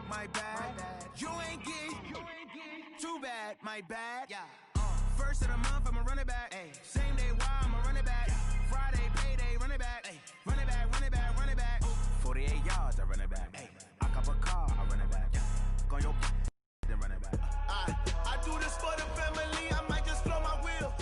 my bad. You ain't get too bad, my bad. Yeah. First of the month, I'ma run it back. Ay. Same day, why I'ma run it back. Friday, payday, run it back. Ay. Run it back, run it back, run it back. 48 yards, I run it back. Ay. I cop a car, I run it back. Go on your then run it back. I do this for the family, I might just blow my wheel.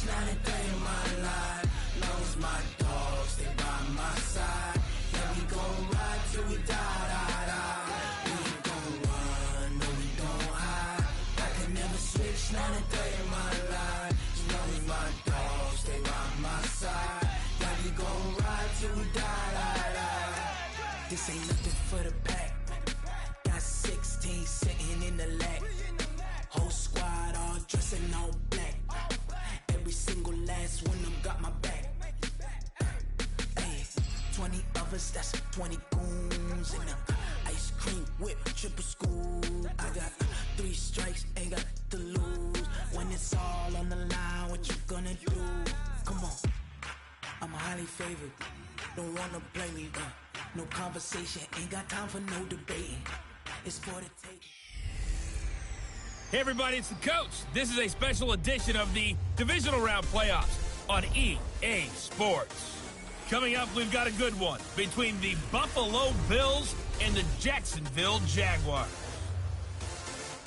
Not a day in my life, knows my dogs, they by my side. Yeah, we gon' ride till we die. We ain't gon' run, no we don't hide. I can never switch, not a day in my life. Knows my dogs, they by my side. Yeah, we gon' ride till we die. This ain't nothing for the pack. Got 16 sitting in the lap. Whole squad all dressing all black. Every single last one of them got my back. Hey, 20 of us, that's 20 goons in the ice cream whip, triple school. I got 3 strikes, ain't got to lose. When it's all on the line, what you gonna do? Come on, I'm highly favored. Don't wanna blame me, no conversation, ain't got time for no debating. It's for the take. Hey everybody, it's the coach. This is a special edition of the Divisional Round Playoffs on EA Sports. Coming up, we've got a good one between the Buffalo Bills and the Jacksonville Jaguars.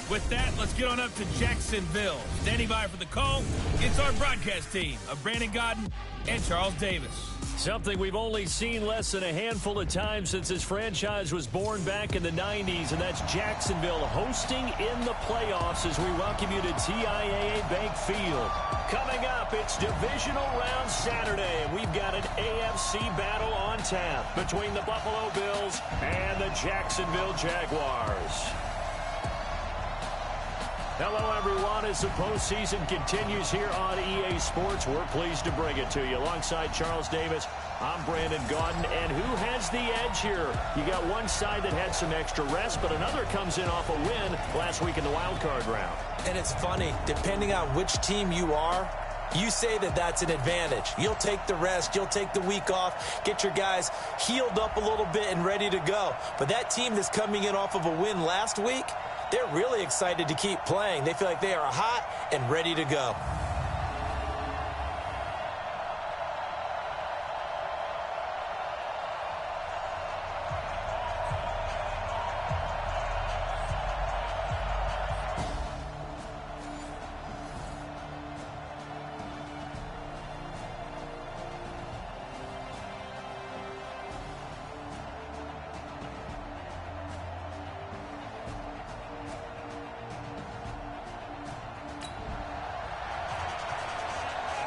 With that, let's get on up to Jacksonville. Standing by for the call, it's our broadcast team of Brandon Godden and Charles Davis. Something we've only seen less than a handful of times since this franchise was born back in the 90s, and that's Jacksonville hosting in the playoffs as we welcome you to TIAA Bank Field. Coming up, it's Divisional Round Saturday, and we've got an AFC battle on tap between the Buffalo Bills and the Jacksonville Jaguars. Hello, everyone. As the postseason continues here on EA Sports, we're pleased to bring it to you. Alongside Charles Davis, I'm Brandon Gaudin. And who has the edge here? You got one side that had some extra rest, but another comes in off a win last week in the wild card round. And it's funny, depending on which team you are, you say that that's an advantage. You'll take the rest, you'll take the week off, get your guys healed up a little bit and ready to go. But that team that's coming in off of a win last week, they're really excited to keep playing. They feel like they are hot and ready to go.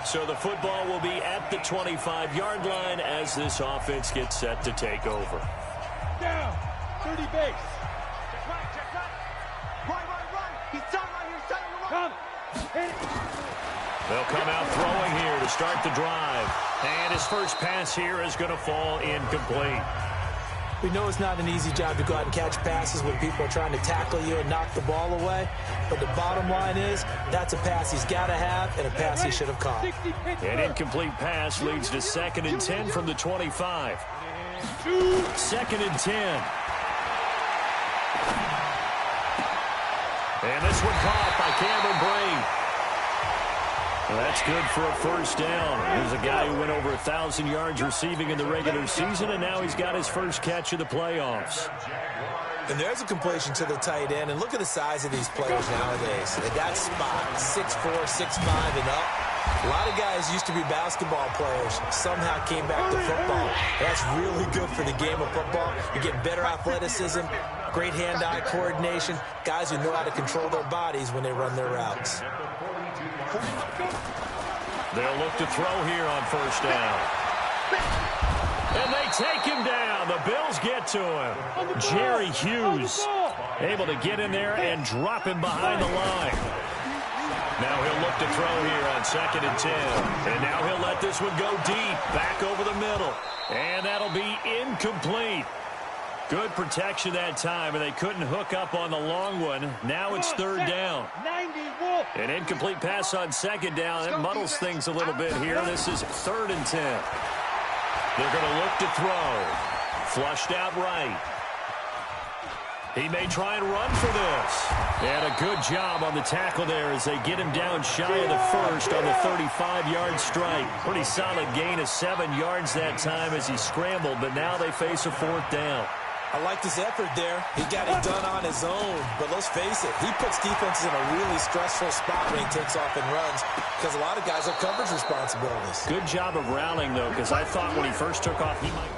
So the football will be at the 25-yard line as this offense gets set to take over. Down, 30 base. Check right. Right. He's done right here. Set him come. Hit it. They'll come out throwing here to start the drive. And his first pass here is going to fall incomplete. We know it's not an easy job to go out and catch passes when people are trying to tackle you and knock the ball away. But the bottom line is, that's a pass he's got to have and a pass he should have caught. An incomplete pass leads to 2nd and 10 from the 25. 2nd and 10. And this one caught by Cameron Brain. Well, that's good for a first down. There's a guy who went over 1,000 yards receiving in the regular season, and now he's got his first catch of the playoffs. And there's a completion to the tight end. And look at the size of these players nowadays. At that spot, 6'4", 6'5", and up. A lot of guys used to be basketball players. Somehow came back to football. That's really good for the game of football. You're getting better athleticism, great hand-eye coordination, guys who know how to control their bodies when they run their routes. They'll look to throw here on first down. And they take him down. The Bills get to him. Jerry Hughes able to get in there and drop him behind the line. Now he'll look to throw here on 2nd and 10. And now he'll let this one go deep, back over the middle. And that'll be incomplete. Good protection that time, and they couldn't hook up on the long one. Now it's third down. An incomplete pass on second down. It muddles things a little bit here. This is 3rd and 10. They're going to look to throw. Flushed out right. He may try and run for this. And a good job on the tackle there as they get him down shy of the first on the 35-yard strike. Pretty solid gain of 7 yards that time as he scrambled, but now they face a 4th down. I liked his effort there. He got it done on his own. But let's face it, he puts defenses in a really stressful spot when he takes off and runs because a lot of guys have coverage responsibilities. Good job of rallying, though, because I thought when he first took off, he might.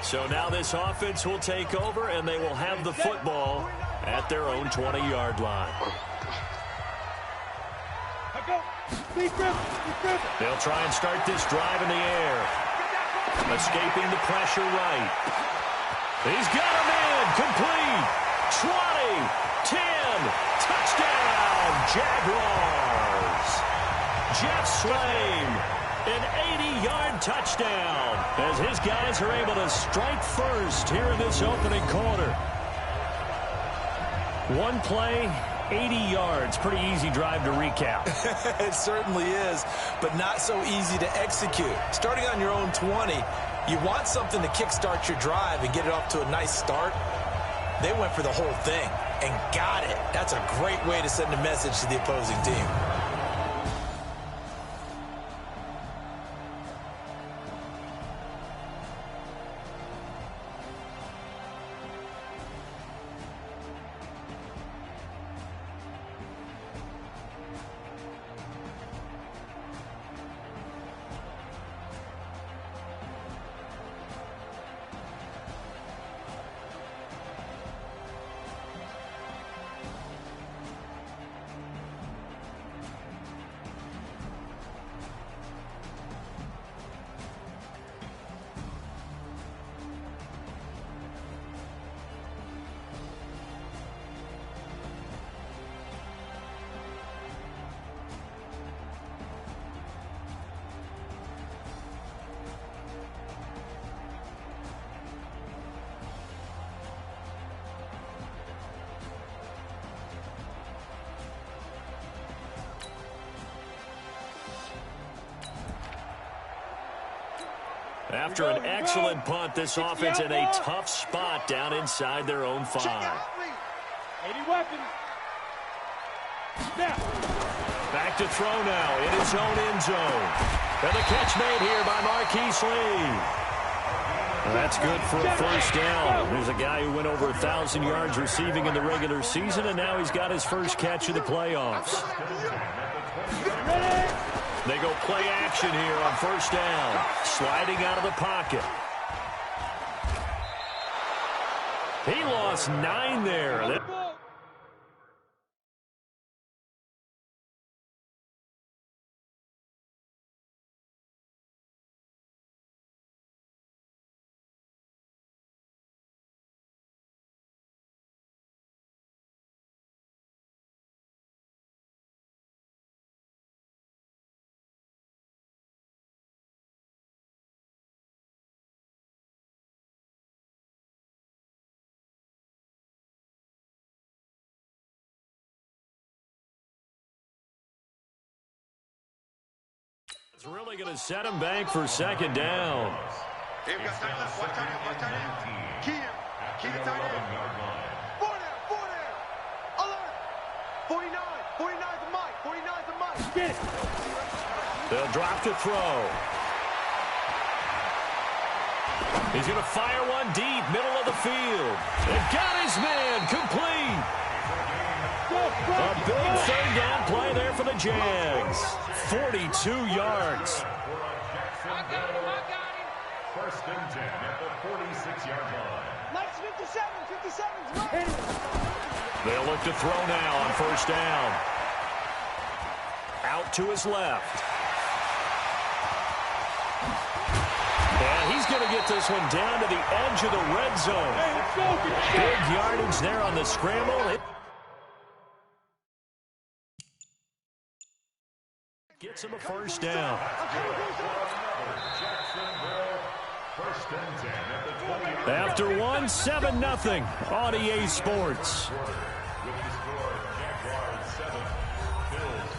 So now this offense will take over, and they will have the football at their own 20-yard line. They'll try and start this drive in the air. Escaping the pressure right. He's got him in. Complete. 20. 10. Touchdown. Jaguars. Jeff Slame. An 80-yard touchdown as his guys are able to strike first here in this opening quarter. One play, 80 yards. Pretty easy drive to recap. It certainly is, but not so easy to execute. Starting on your own 20, you want something to kickstart your drive and get it off to a nice start. They went for the whole thing and got it. That's a great way to send a message to the opposing team. After an excellent punt, this offense in a tough spot down inside their own 5. 80 weapons. Back to throw now in his own end zone. And the catch made here by Marquise Lee. That's good for a first down. There's a guy who went over 1,000 yards receiving in the regular season, and now he's got his first catch of the playoffs. They go play action here on first down. Sliding out of the pocket. He lost 9 there. It's really going to set him back for second down. Hey, we got time left. Watch time out. Key him. Key the tight end. 4 there. Alert. 49. 49's a Mike. 49's a Mike. Get it. They'll drop to throw. He's going to fire one deep, middle of the field. They've got his man complete. A big third down play there for the Jags. 42 yards. I got him. First and 10 at the 46-yard line. Mike's 57. 57's right. They'll look to throw now on first down. Out to his left. And he's going to get this one down to the edge of the red zone. Big yardage there on the scramble. Gets him a first down. First and 10 at the 20. After one, 7-0 on EA Sports. With the score, Jaguars 7, Bills.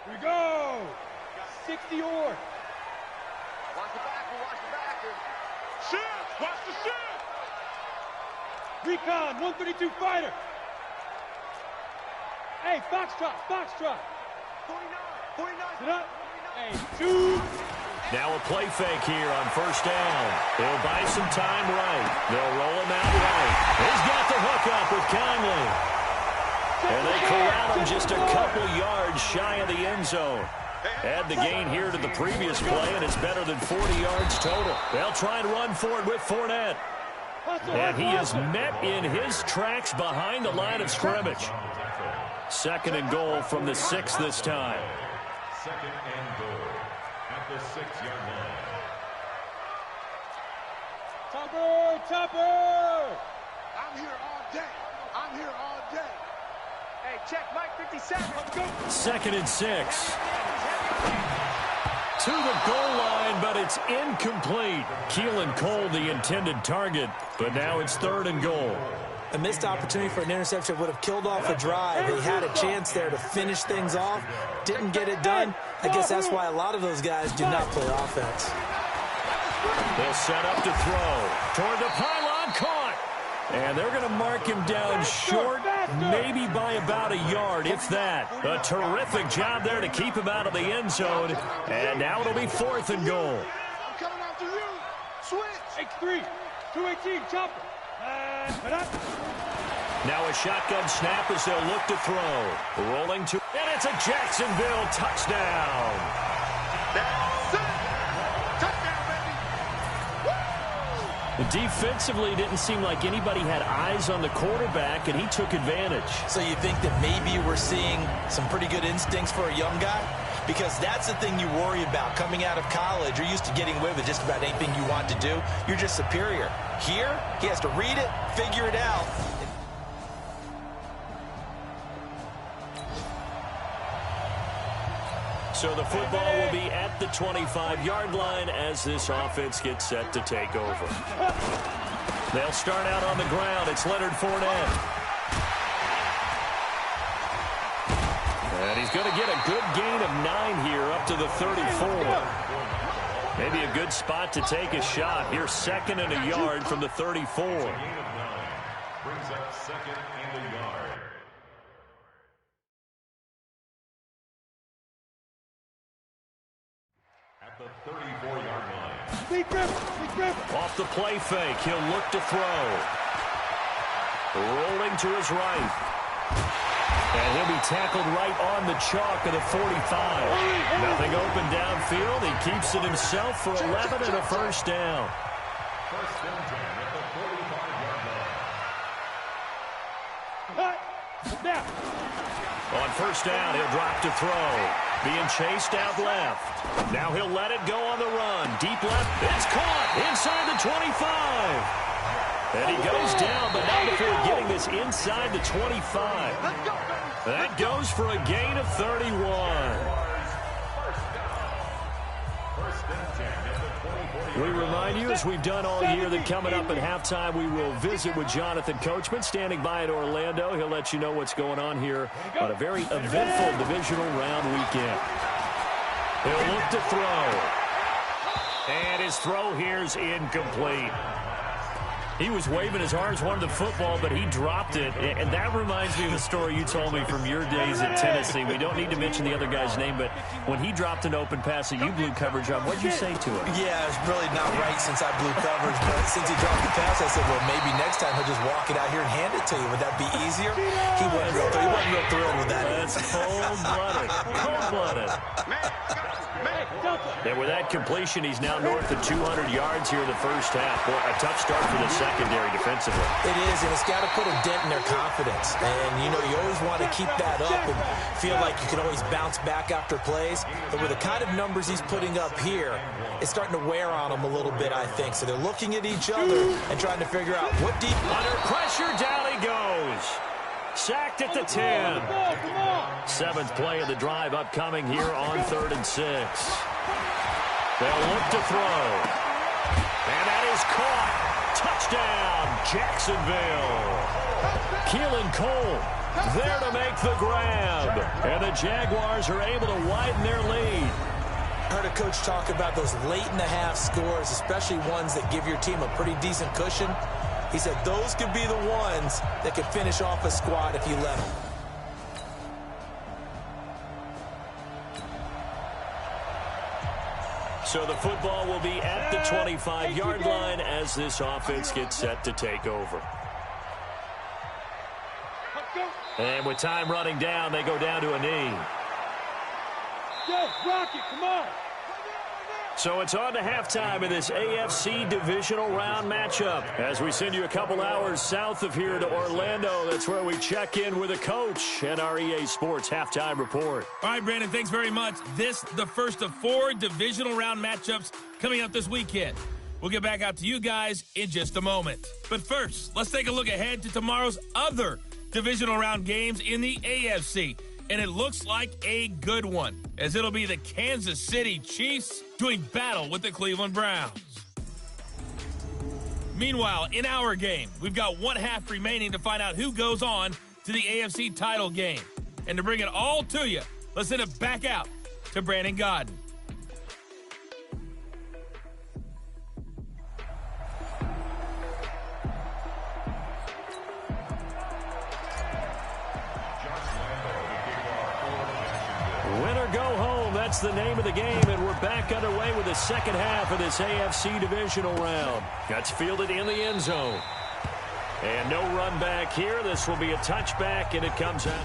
Here we go. 60 or. Watch the backer, watch the backer. Shift, watch the shift. Recon, 132 fighter. Hey, foxtrot, foxtrot. 49. Sit up. Hey, 2. Now a play fake here on first down. They'll buy some time right. They'll roll him out right. He's got the hook up with Conley. And they corral him just a couple yards shy of the end zone. Add the gain here to the previous play, and it's better than 40 yards total. They'll try and run for it with Fournette. And he is met in his tracks behind the line of scrimmage. Second and goal from the 6 this time. Second and goal at the 6-yard line. Topper! I'm here all day. Hey, check Mike 57. Let's go. Second and 6. To the goal line, but it's incomplete. Keelan Cole, the intended target, but now it's third and goal. A missed opportunity for an interception would have killed off a drive. He had a chance there to finish things off. Didn't get it done. I guess that's why a lot of those guys do not play offense. They'll set up to throw. Toward the pylon, caught. And they're going to mark him down short, maybe by about a yard, if that. A terrific job there to keep him out of the end zone. And now it'll be fourth and goal. I'm coming after you. Switch. X3. 218. Chopper. Now a shotgun snap as they'll look to throw. Rolling to, and it's a Jacksonville touchdown. That's it. Touchdown, baby. Defensively, didn't seem like anybody had eyes on the quarterback, and he took advantage. So you think that maybe we're seeing some pretty good instincts for a young guy? Because that's the thing you worry about coming out of college. You're used to getting away with just about anything you want to do. You're just superior. Here, he has to read it, figure it out. So the football will be at the 25-yard line as this offense gets set to take over. They'll start out on the ground. It's Leonard Fournette. And he's going to get a good gain of 9 here up to the 34. Maybe a good spot to take a shot. Here's second and a yard from the 34. Gain of 9 brings up second and a yard. At the 34-yard line. Off the play fake, he'll look to throw. Rolling to his right. And he'll be tackled right on the chalk of the 45. Nothing open downfield. He keeps it himself for 11 and a first down. First and 10 at the 45-yard line. On first down, he'll drop to throw. Being chased out left. Now he'll let it go on the run. Deep left. It's caught inside the 25. And he goes down, but not before getting this inside the 25. That goes for a gain of 31. We remind you, as we've done all year, that coming up at halftime, we will visit with Jonathan Coachman, standing by in Orlando. He'll let you know what's going on here on a very eventful divisional round weekend. He'll look to throw. And his throw here's incomplete. He was waving his arms, wanted the football, but he dropped it. And that reminds me of the story you told me from your days at Tennessee. We don't need to mention the other guy's name, but when he dropped an open pass that you blew coverage on, what did you say to him? Yeah, it's really not right since I blew coverage, but since he dropped the pass, I said, well, maybe next time he'll just walk it out here and hand it to you. Would that be easier? He wasn't real thrilled with that. That's cold-blooded. Cold-blooded. And with that completion, he's now north of 200 yards here in the first half. Boy, a tough start for the secondary defensively. It is, and it's got to put a dent in their confidence. And, you know, you always want to keep that up and feel like you can always bounce back after plays. But with the kind of numbers he's putting up here, it's starting to wear on them a little bit, I think. So they're looking at each other and trying to figure out what deep... Under pressure, down he goes. Sacked at the 10. Seventh play of the drive upcoming here on 3rd and 6. They'll look to throw. And that is caught. Touchdown, Jacksonville. Keelan Cole there to make the grab. And the Jaguars are able to widen their lead. I heard a coach talk about those late-in-the-half scores, especially ones that give your team a pretty decent cushion. He said those could be the ones that could finish off a squad if you let them. So the football will be at the 25-yard line as this offense gets set to take over. And with time running down, they go down to a knee. Rocket, come on. So it's on to halftime in this AFC divisional round matchup. As we send you a couple hours south of here to Orlando, that's where we check in with a coach and our EA Sports halftime report. All right, Brandon, thanks very much. This, the first of 4 divisional round matchups coming up this weekend. We'll get back out to you guys in just a moment. But first, let's take a look ahead to tomorrow's other divisional round games in the AFC. And it looks like a good one, as it'll be the Kansas City Chiefs doing battle with the Cleveland Browns. Meanwhile, in our game, we've got 1 half remaining to find out who goes on to the AFC title game. And to bring it all to you, let's send it back out to Brandon Godden. Win or go home, that's the name of the game, and we're back underway with the second half of this AFC divisional round. That's fielded in the end zone. And no run back here. This will be a touchback, and it comes out.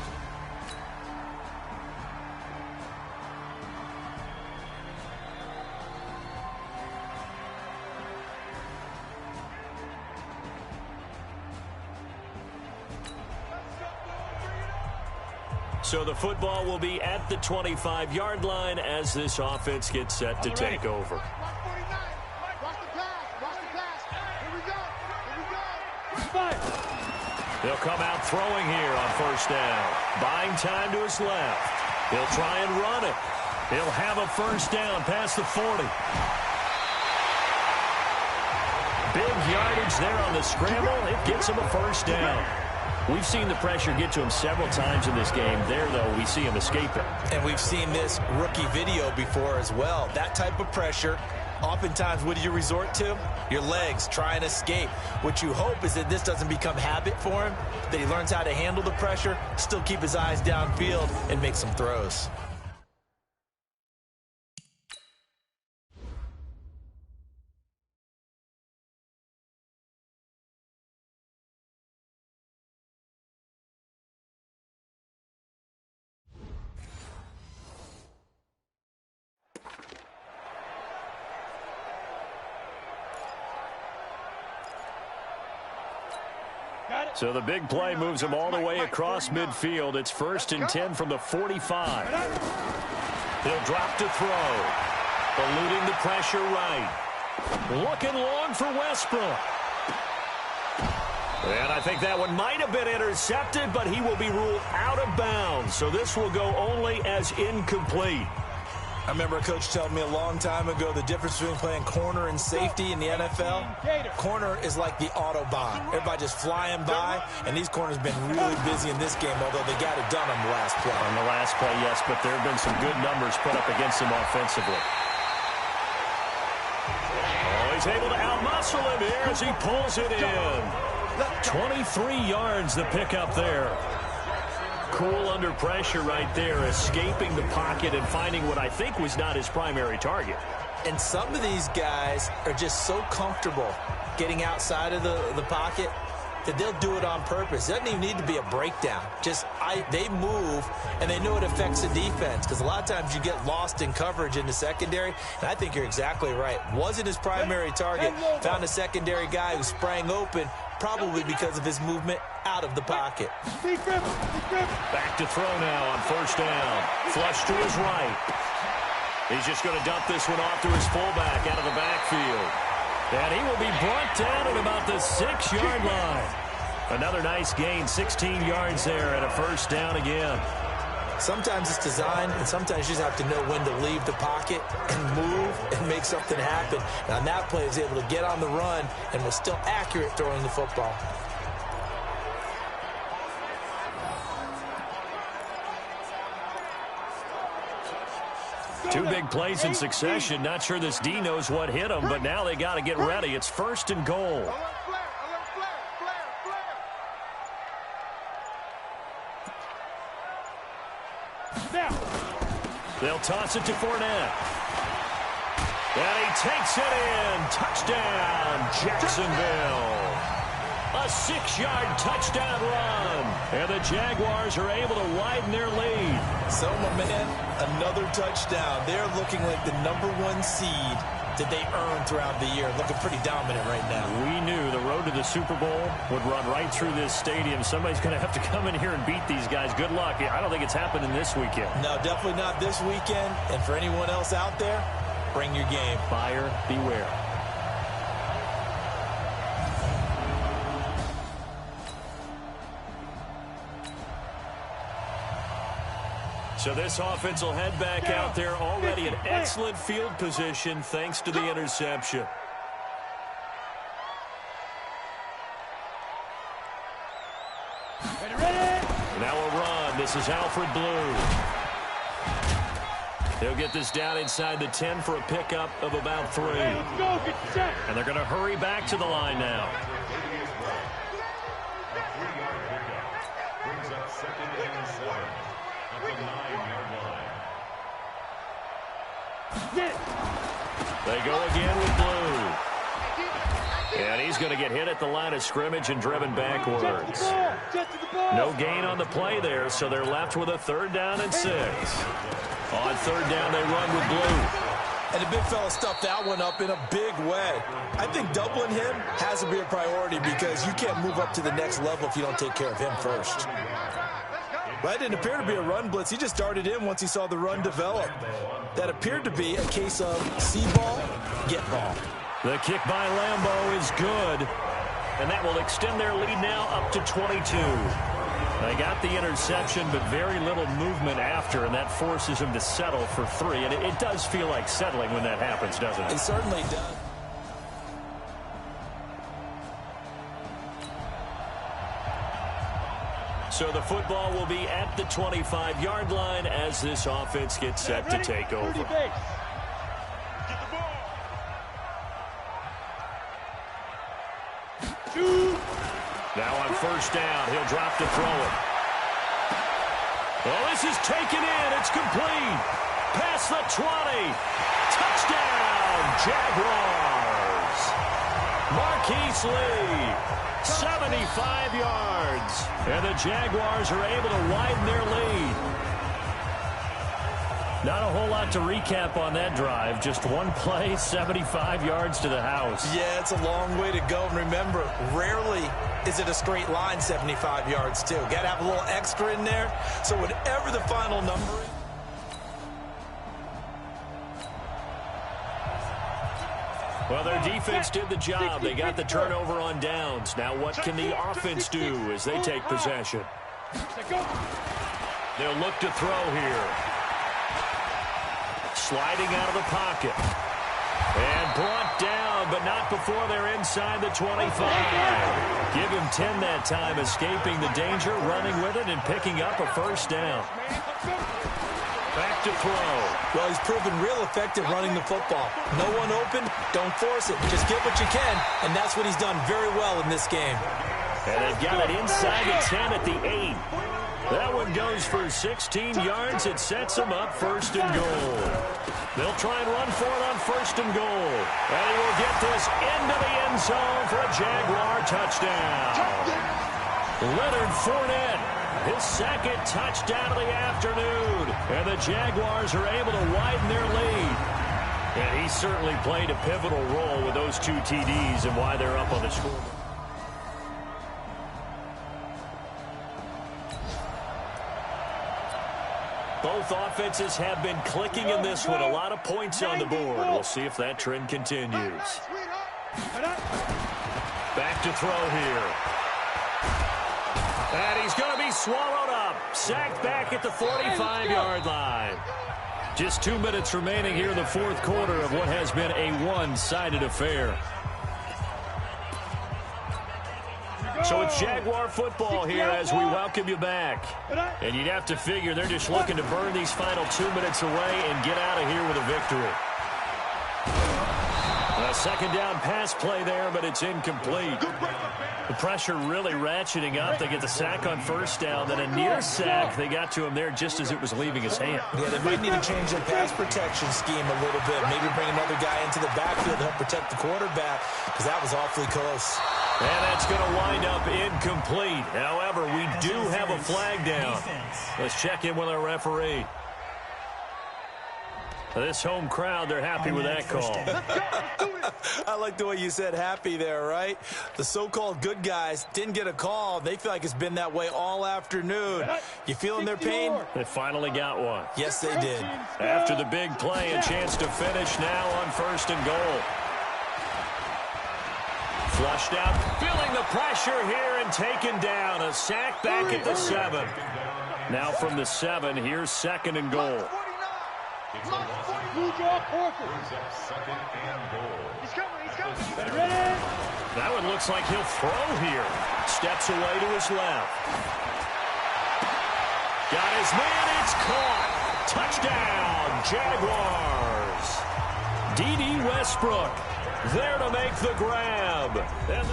So the football will be at the 25-yard line as this offense gets set to take over. They'll come out throwing here on first down. Buying time to his left. He'll try and run it. He'll have a first down past the 40. Big yardage there on the scramble. It gets him a first down. We've seen the pressure get to him several times in this game. There, though, we see him escaping. And we've seen this rookie video before as well. That type of pressure, oftentimes, what do you resort to? Your legs, try and escape. What you hope is that this doesn't become habit for him, that he learns how to handle the pressure, still keep his eyes downfield, and make some throws. So the big play moves him all the way across midfield. It's 1st and 10 from the 45. He'll drop to throw. Eluding the pressure right. Looking long for Westbrook. And I think that one might have been intercepted, but he will be ruled out of bounds. So this will go only as incomplete. I remember a coach telling me a long time ago the difference between playing corner and safety in the NFL. Corner is like the Autobahn. Everybody just flying by, and these corners have been really busy in this game, although they got it done on the last play. On the last play, yes, but there have been some good numbers put up against him offensively. Oh, he's able to outmuscle whistle in the air as he pulls it in. 23 yards the pickup there. Cool under pressure right there, escaping the pocket and finding what I think was not his primary target. And some of these guys are just so comfortable getting outside of the pocket that they'll do it on purpose. It doesn't even need to be a breakdown. They move, and they know it affects the defense, because a lot of times you get lost in coverage in the secondary, and I think you're exactly right. Wasn't his primary target. Found a secondary guy who sprang open, probably because of his movement out of the pocket. Back to throw now on first down. Flush to his right. He's just going to dump this one off to his fullback out of the backfield. And he will be brought down at about the 6-yard line. Another nice gain, 16 yards there and a first down again. Sometimes it's design, and sometimes you just have to know when to leave the pocket and move and make something happen. Now, on that play, he was able to get on the run and was still accurate throwing the football. Two big plays in succession. Not sure this D knows what hit him, but now they got to get ready. It's first and goal. They'll toss it to Fournette. And he takes it in. Touchdown, Jacksonville. A 6-yard touchdown run. And the Jaguars are able to widen their lead. So, my man, another touchdown. They're looking like the #1 seed that they earned throughout the year. Looking pretty dominant right now. We knew the road to the Super Bowl would run right through this stadium. Somebody's going to have to come in here and beat these guys. Good luck. I don't think it's happening this weekend. No, definitely not this weekend. And for anyone else out there, bring your game. Buyer beware. So this offense will head back out there, already in excellent field position thanks to the interception. Now a run. This is Alfred Blue. They'll get this down inside the 10 for a pickup of about 3. And they're going to hurry back to the line now. Brings up 2nd and 7 at the 9-yard line. They go again with Blue. And he's going to get hit at the line of scrimmage and driven backwards. No gain on the play there, so they're left with a 3rd down and 6. On 3rd down, they run with Blue. And the big fella stuffed that one up in a big way. I think doubling him has to be a priority, because you can't move up to the next level if you don't take care of him first. That didn't appear to be a run blitz. He just darted in once he saw the run develop. That appeared to be a case of see ball, get ball. The kick by Lambeau is good. And that will extend their lead now up to 22. They got the interception, but very little movement after, and that forces him to settle for 3. And it does feel like settling when that happens, doesn't it? It certainly does. So the football will be at the 25-yard line as this offense gets set to take over. Now on 1st down, he'll drop to throw it. Well, this is taken in. It's complete. Past the 20. Touchdown, Jaguars. Marquise Lee. 75 yards. And the Jaguars are able to widen their lead. Not a whole lot to recap on that drive. Just one play, 75 yards to the house. Yeah, it's a long way to go. And remember, rarely is it a straight line 75 yards, too. Got to have a little extra in there. So whatever the final number is. Well, their defense did the job. They got the turnover on downs. Now what can the offense do as they take possession? They'll look to throw here. Sliding out of the pocket. And brought down, but not before they're inside the 25. Give him 10 that time, escaping the danger, running with it, and picking up a 1st down. Back to throw. Well, he's proven real effective running the football. No one open, don't force it. Just get what you can, and that's what he's done very well in this game. And they've got it inside the 10 at the 8. That one goes for 16 yards. It sets them up 1st and goal. They'll try and run for it on 1st and goal. And he will get this into the end zone for a Jaguar touchdown. Leonard Fournette, his 2nd touchdown of the afternoon. And the Jaguars are able to widen their lead. And he certainly played a pivotal role with those 2 TDs and why they're up on the score. Both offenses have been clicking in this one. A lot of points on the board. We'll see if that trend continues. Back to throw here. And he's going to be swallowed up. Sacked back at the 45-yard line. Just 2 minutes remaining here in the 4th quarter of what has been a one-sided affair. So it's Jaguar football here as we welcome you back. And you'd have to figure they're just looking to burn these final 2 minutes away and get out of here with a victory. A 2nd down pass play there, but it's incomplete. The pressure really ratcheting up. They get the sack on 1st down, then a near sack. They got to him there just as it was leaving his hand. Yeah, they might need to change their pass protection scheme a little bit. Maybe bring another guy into the backfield to help protect the quarterback, because that was awfully close. And that's going to wind up incomplete. However, we do have a flag down. Let's check in with our referee. This home crowd, they're happy with that call. I like the way you said happy there, right? The so-called good guys didn't get a call. They feel like it's been that way all afternoon. You feeling their pain? They finally got one. Yes, they did. After the big play, a chance to finish now on 1st and goal. Flushed out, feeling the pressure here and taken down. A sack back at the 7. Now from the 7, here's 2nd and goal. That one looks like he'll throw here. Steps away to his left. Got his man, it's caught. Touchdown, Jaguars. D.D. Westbrook there to make the grab. And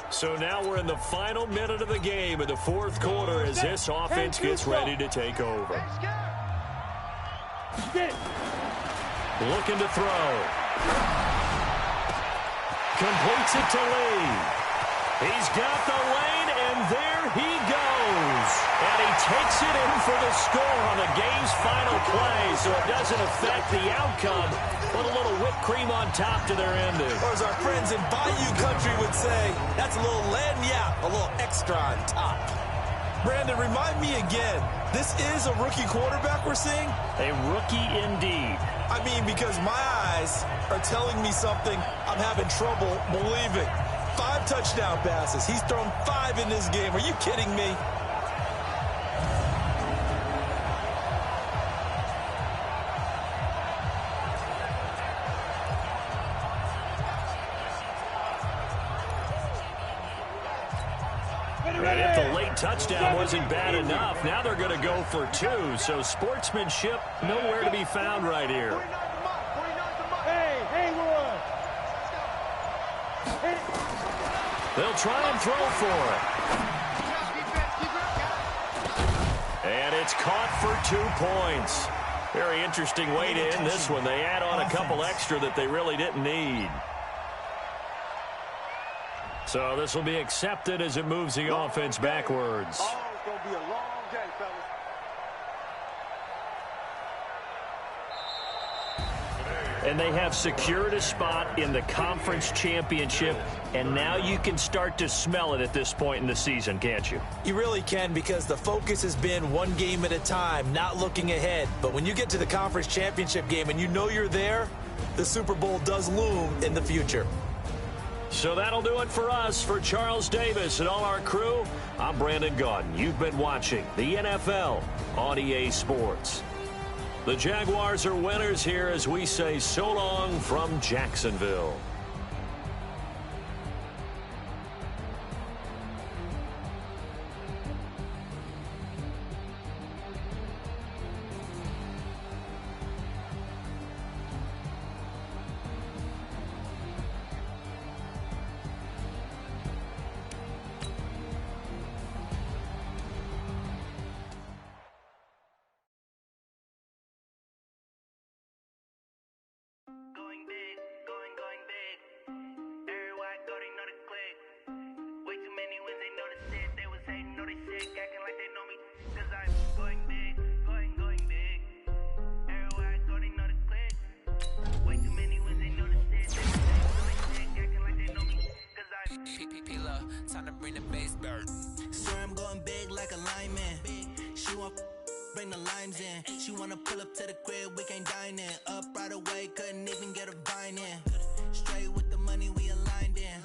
so now we're in the final minute of the game in the 4th quarter as this offense gets ready to take over. Looking to throw. Completes it to Lee. He's got the lane, and there he goes. And he takes it in for the score on the game's final play, so it doesn't affect the outcome, but a little whipped cream on top to their ending. Or as our friends in Bayou Country would say, that's a little lagniappe, a little extra on top. Brandon, remind me again, this is a rookie quarterback we're seeing? A rookie indeed. I mean, because my eyes are telling me something I'm having trouble believing. 5 touchdown passes. He's thrown 5 in this game. Are you kidding me? And if the late touchdown wasn't bad enough, now they're going to go for 2. So sportsmanship nowhere to be found right here. They'll try and throw for it. And it's caught for 2 points. Very interesting way to end this one. They add on a couple extra that they really didn't need. So this will be accepted as it moves the offense backwards. Oh, it's going to be a long day, fellas. And they have secured a spot in the conference championship, and now you can start to smell it at this point in the season, can't you? You really can, because the focus has been one game at a time, not looking ahead. But when you get to the conference championship game and you know you're there, the Super Bowl does loom in the future. So that'll do it for us. For Charles Davis and all our crew, I'm Brandon Gaudin. You've been watching the NFL on EA Sports. The Jaguars are winners here as we say so long from Jacksonville. Time to bring the bass bird. Sir, I'm going big like a lineman. She want bring the limes in. She wanna pull up to the crib, we can't dine in. Up right away, couldn't even get a vine in. Straight with the money we aligned in.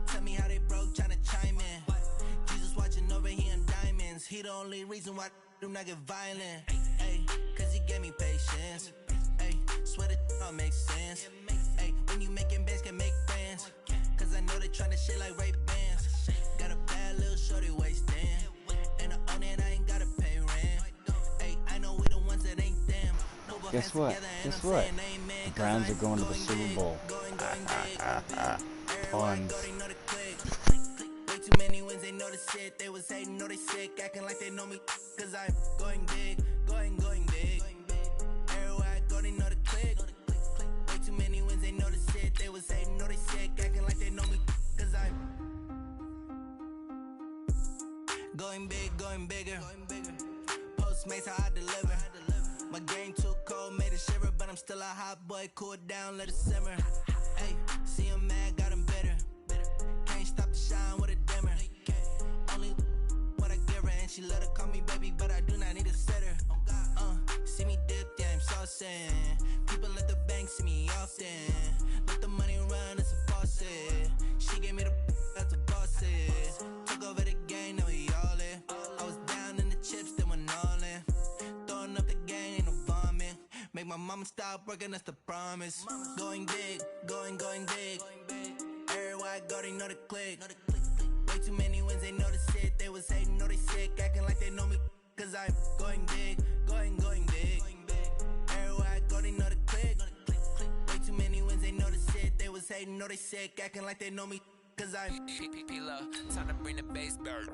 Tell me how they broke, tryna chime in. Jesus watching over here in diamonds. He the only reason why I do not get violent. Ay, cause he gave me patience. Ay, swear that all makes sense. Ay, when you making bands can make friends. Cause I know they tryna shit like Ray Bans. Got a bad little shorty wasting. And I own it, I ain't gotta pay rent. Ay, I know we the ones that ain't them. Guess what? Guess what? The Browns are going to the Super Bowl. Puns. Way too many wins, they know the shit. They was hating, know they sick, acting like they know me. Cause I'm going big, going big. Everywhere I go, they know the click. Way too many wins, they know the shit. They was hating, know they sick, acting like they know me. Cause I'm going big, going bigger. Postmates how I deliver. My game too cold, made it shiver, but I'm still a hot boy. Cool it down, let it simmer. Hey, see him mad, got him bitter. Can't stop the shine with a dimmer. Only what I give her, and she let her call me baby, but I do not need a sitter. See me dip, yeah, I'm saucing. People at the bank see me often. Let the money run, it's a faucet. She gave me the that's a boss it. Took over the game, now we all in. I was down in the chips, then went all in. Throwing up the game, ain't no vomit. Make my mama stop working, that's the promise. Going big, going big. Everywhere I go, they know the click. Way too many wins, they know the shit. They was hating, know they sick, acting like they know me. Cause I'm going big, going big. Everywhere I go, they know the click. Way too many wins, they know the shit. They was hating, know they sick, acting like they know me. Cause I'm P-P-P-Love, time to bring the bass bird.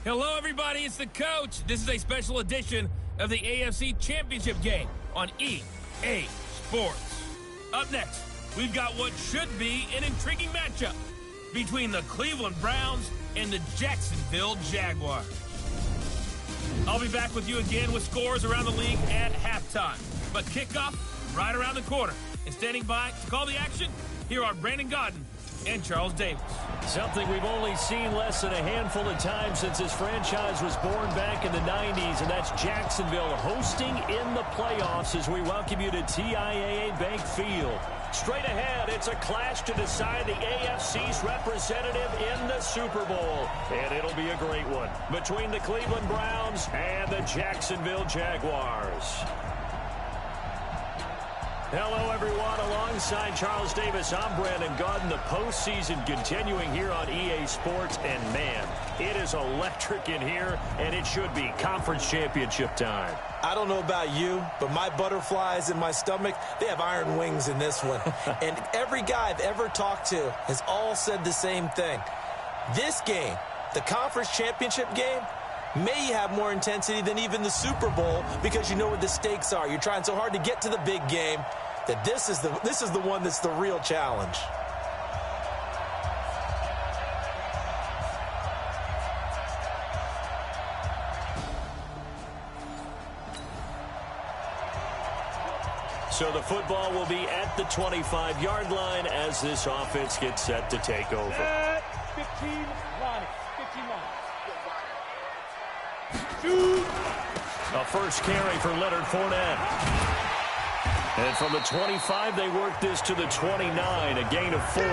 Hello, everybody. It's the coach. This is a special edition of the AFC Championship game on EA Sports. Up next, we've got what should be an intriguing matchup between the Cleveland Browns and the Jacksonville Jaguars. I'll be back with you again with scores around the league at halftime. But kickoff right around the corner. And standing by to call the action, here are Brandon Godden and Charles Davis. Something we've only seen less than a handful of times since this franchise was born back in the 90s, and that's Jacksonville hosting in the playoffs as we welcome you to TIAA Bank Field. Straight ahead, it's a clash to decide the AFC's representative in the Super Bowl, and it'll be a great one between the Cleveland Browns and the Jacksonville Jaguars. Hello, everyone. Alongside Charles Davis, I'm Brandon Godden. The postseason continuing here on EA Sports. And, man, it is electric in here, and it should be conference championship time. I don't know about you, but my butterflies in my stomach, they have iron wings in this one. And every guy I've ever talked to has all said the same thing. This game, the conference championship game, may have more intensity than even the Super Bowl because you know what the stakes are. You're trying so hard to get to the big game that this is the one that's the real challenge. So the football will be at the 25-yard line as this offense gets set to take over. 15 line. 15 line. A first carry for Leonard Fournette. And from the 25, they work this to the 29, a gain of 4.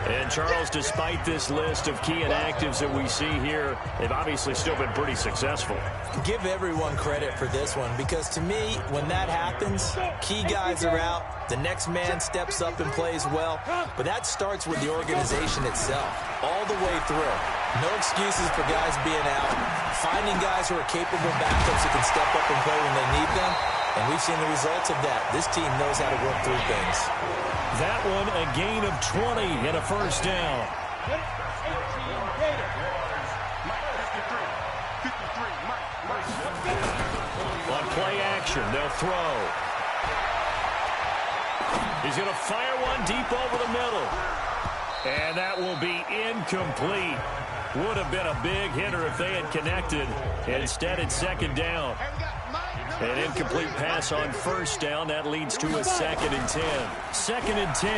And, Charles, despite this list of key inactives that we see here, they've obviously still been pretty successful. Give everyone credit for this one because, to me, when that happens, key guys are out, the next man steps up and plays well, but that starts with the organization itself, all the way through. No excuses for guys being out, finding guys who are capable backups who can step up and play when they need them, and we've seen the results of that. This team knows how to work through things. That one, a gain of 20 and a first down. On play action, they'll throw. He's going to fire one deep over the middle. And that will be incomplete. Would have been a big hitter if they had connected. Instead, it's second down. An incomplete pass on first down. That leads to a 2nd and 10. 2nd and 10.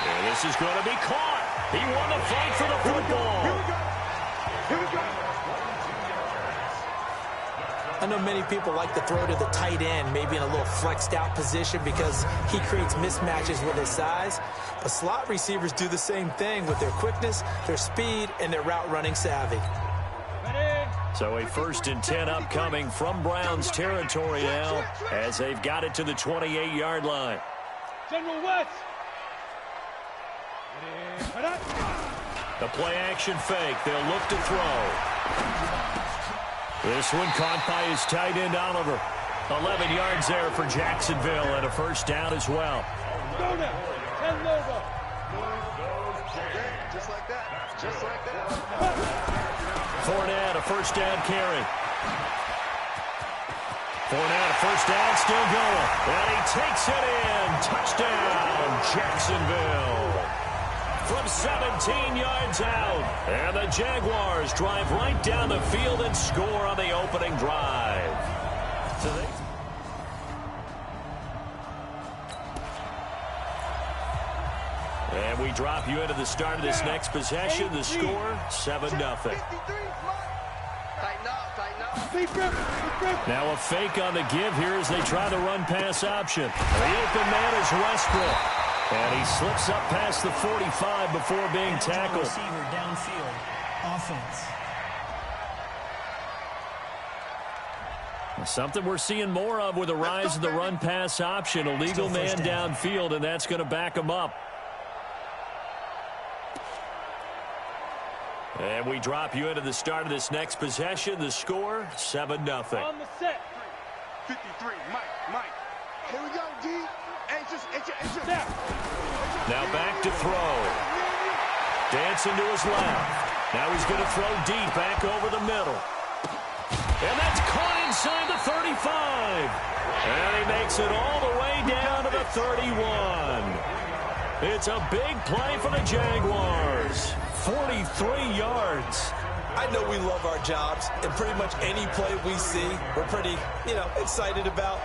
And this is going to be caught. He won the fight for the football. Here we go. I know many people like to throw to the tight end, maybe in a little flexed out position because he creates mismatches with his size. But slot receivers do the same thing with their quickness, their speed, and their route running savvy. So a 1st and 10 upcoming from Browns territory now as they've got it to the 28-yard line. General West. The play action fake. They'll look to throw. This one caught by his tight end Oliver. 11 yards there for Jacksonville and a first down as well. Go now. 10 logo. Just like that. Just like that. Fournette, a first down carry. Fournette, a first down, still going. And he takes it in. Touchdown, Jacksonville. From 17 yards out. And the Jaguars drive right down the field and score on the opening drive. So and we drop you into the start of this next possession. The score, 7-0. Now a fake on the give here as they try the run-pass option. The open man is Westbrook. And he slips up past the 45 before being tackled. Receiver downfield. Offense. Something we're seeing more of with the rise of the run-pass option. A legal man downfield, and that's going to back him up. And we drop you into the start of this next possession. The score, 7-0. On the set. 53, Mike. Here we go, D. Now back to throw. Dancing to his left. Now he's going to throw deep back over the middle. And that's caught inside the 35. And he makes it all the way down to the 31. It's a big play for the Jaguars. 43 yards. I know we love our jobs, and pretty much any play we see, we're pretty, excited about.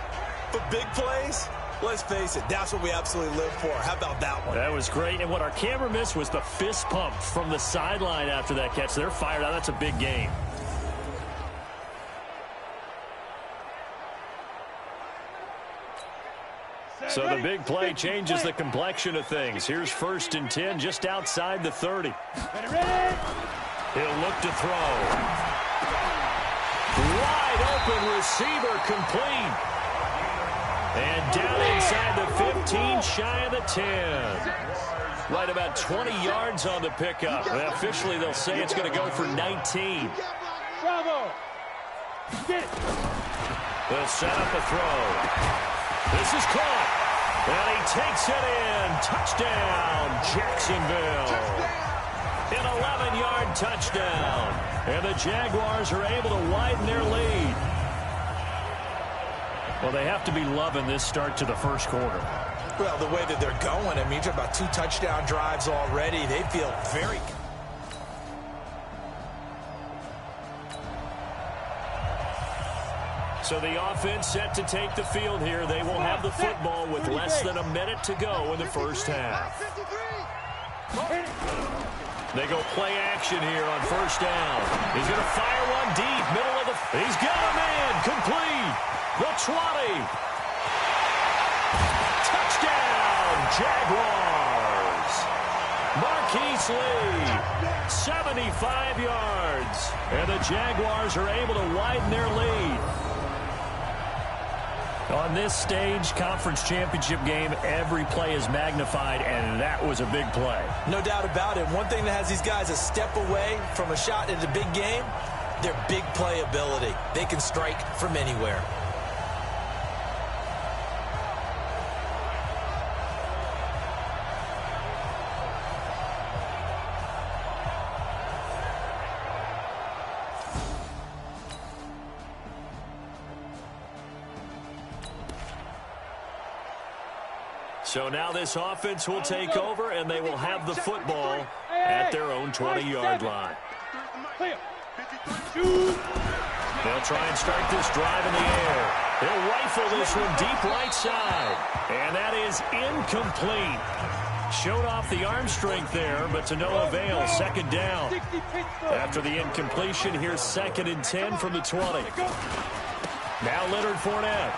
But big plays, let's face it, that's what we absolutely live for. How about that one? That was great. And what our camera missed was the fist pump from the sideline after that catch. They're fired out. That's a big game. So the big play changes the complexion of things. Here's 1st and 10 just outside the 30. He'll look to throw. Wide open receiver complete. And down inside the 15, shy of the 10. Right about 20 yards on the pickup. And officially, they'll say it's going to go for 19. Bravo. Get it. They'll set up a throw. This is caught. And he takes it in. Touchdown, Jacksonville. An 11-yard touchdown. And the Jaguars are able to widen their lead. Well, they have to be loving this start to the first quarter. Well, the way that they're going, I mean, you're talking about 2 touchdown drives already. They feel very... So the offense set to take the field here. They will have the football with less than a minute to go in the first half. They go play action here on first down. He's going to fire one deep, middle of the... He's got a man, complete. The 20. Touchdown, Jaguars. Marquise Lee, 75 yards. And the Jaguars are able to widen their lead. On this stage, conference championship game, every play is magnified, and that was a big play. No doubt about it. One thing that has these guys a step away from a shot in the big game, their big play ability. They can strike from anywhere. So now this offense will take over, and they will have the football at their own 20-yard line. They'll try and start this drive in the air. They'll rifle this one deep right side. And that is incomplete. Showed off the arm strength there, but to no avail. Second down. After the incompletion, here's 2nd and 10 from the 20. Now Leonard Fournette.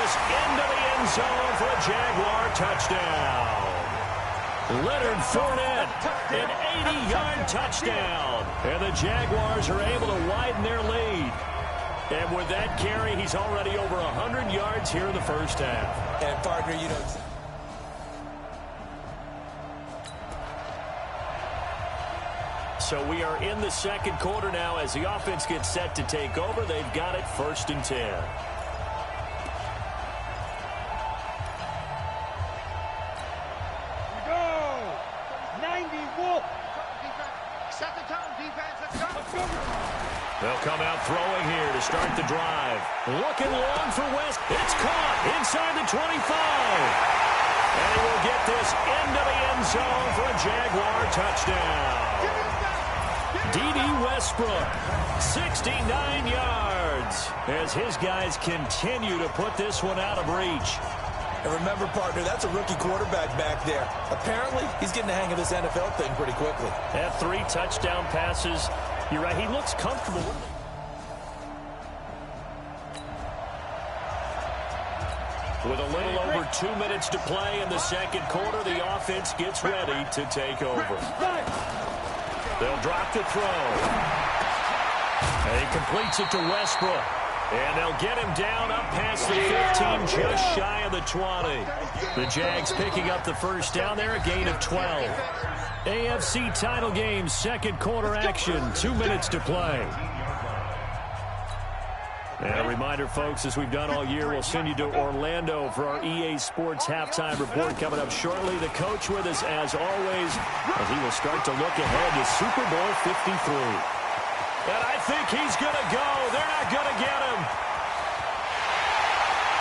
Into the end zone for a Jaguar touchdown. Leonard Fournette, an 80-yard touchdown. And the Jaguars are able to widen their lead. And with that carry, he's already over 100 yards here in the first half. And, partner, you know... So we are in the second quarter now as the offense gets set to take over. They've got it 1st and 10. They'll come out throwing here to start the drive. Looking long for West. It's caught inside the 25. And he will get this into the end zone for a Jaguar touchdown. D.D. Westbrook, 69 yards, as his guys continue to put this one out of reach. And remember, partner, that's a rookie quarterback back there. Apparently, he's getting the hang of this NFL thing pretty quickly. Had 3 touchdown passes. You're right, he looks comfortable. With a little over 2 minutes to play in the second quarter, the offense gets ready to take over. They'll drop the throw. And he completes it to Westbrook. And they'll get him down up past the 15, just shy of the 20. The Jags picking up the first down there, a gain of 12. AFC title game, second quarter action, 2 minutes to play. And a reminder, folks, as we've done all year, we'll send you to Orlando for our EA Sports halftime report coming up shortly. The coach with us, as always, as he will start to look ahead to Super Bowl 53. And I think he's going to go. They're not going to get him.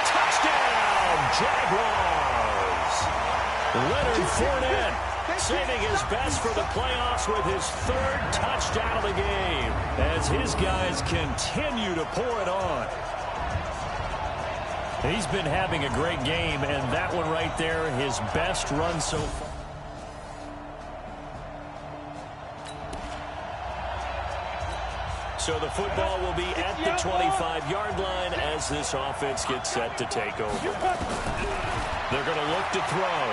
Touchdown, Jaguars. Leonard Fournette saving his best for the playoffs with his 3rd touchdown of the game as his guys continue to pour it on. He's been having a great game, and that one right there, his best run so far. So the football will be at the 25-yard line as this offense gets set to take over. They're going to look to throw.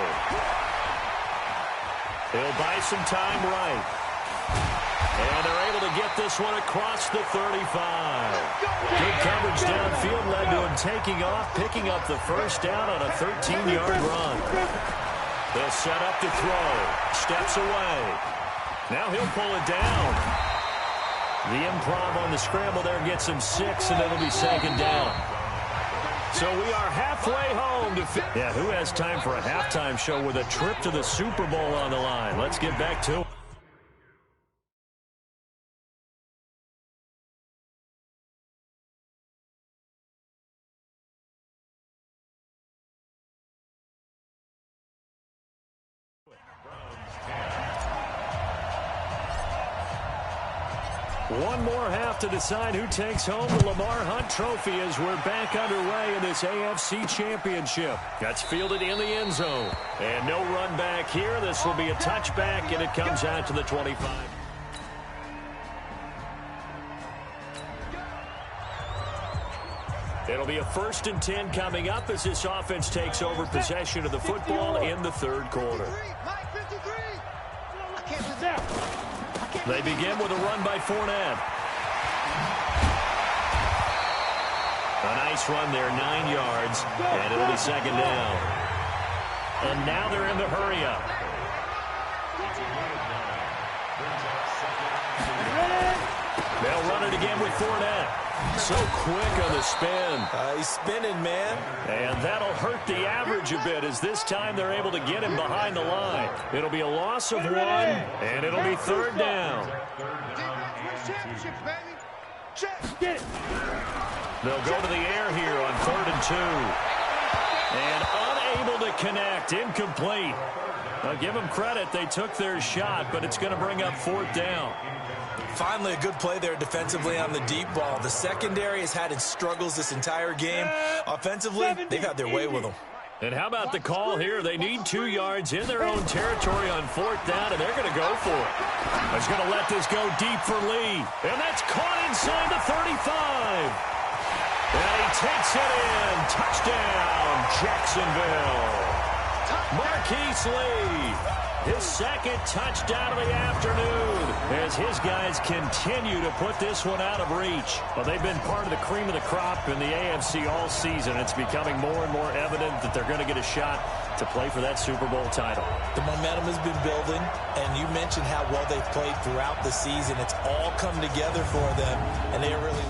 He'll buy some time right. And they're able to get this one across the 35. Good coverage downfield led to him taking off, picking up the first down on a 13-yard run. They'll set up to throw. Steps away. Now he'll pull it down. The improv on the scramble there gets him 6, and it'll be 2nd down. So we are halfway home to... Yeah, who has time for a halftime show with a trip to the Super Bowl on the line? Let's get back to it. One more half to decide who takes home the Lamar Hunt Trophy as we're back underway in this AFC Championship. That's fielded in the end zone. And no run back here. This will be a touchback, and it comes out to the 25. It'll be a 1st and 10 coming up as this offense takes over possession of the football in the third quarter. They begin with a run by Fournette. A nice run there, 9 yards, and it'll be 2nd down. And now they're in the hurry-up. They'll run it again with Fournette. So quick on the spin. He's spinning, man. And that'll hurt the average a bit as this time they're able to get him behind the line. It'll be a loss of 1, and it'll be 3rd down. They'll go to the air here on 3rd and 2. And unable to connect, incomplete. I'll give them credit. They took their shot, but it's going to bring up 4th down. Finally, a good play there defensively on the deep ball. The secondary has had its struggles this entire game. Offensively, they've had their way with them. And how about the call here? They need 2 yards in their own territory on 4th down, and they're going to go for it. He's going to let this go deep for Lee. And that's caught inside the 35. And he takes it in. Touchdown, Jacksonville. Marquise Lee. His 2nd touchdown of the afternoon as his guys continue to put this one out of reach. Well, they've been part of the cream of the crop in the AFC all season. It's becoming more and more evident that they're going to get a shot to play for that Super Bowl title. The momentum has been building, and you mentioned how well they've played throughout the season. It's all come together for them, and they are really...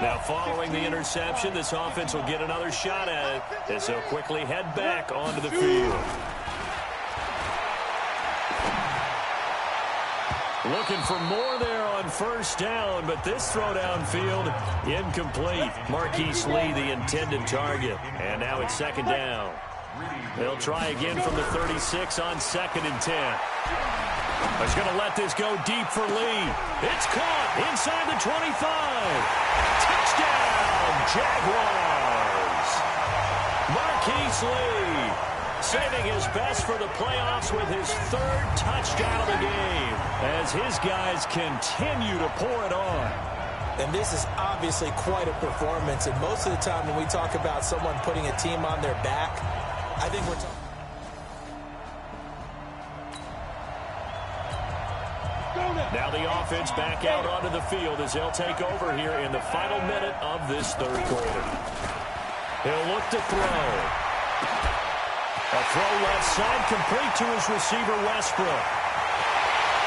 Now, following the interception, this offense will get another shot at it as they'll quickly head back onto the field. Looking for more there on 1st down, but this throw downfield, incomplete. Marquise Lee, the intended target. And now it's 2nd down. They'll try again from the 36 on 2nd and 10. He's going to let this go deep for Lee. It's caught inside the 25. Touchdown, Jaguars. Marquise Lee saving his best for the playoffs with his 3rd touchdown of the game as his guys continue to pour it on. And this is obviously quite a performance. And most of the time when we talk about someone putting a team on their back, I think we're talking... Now the offense back out onto the field as they'll take over here in the final minute of this 3rd quarter. He'll look to throw. A throw left side complete to his receiver Westbrook.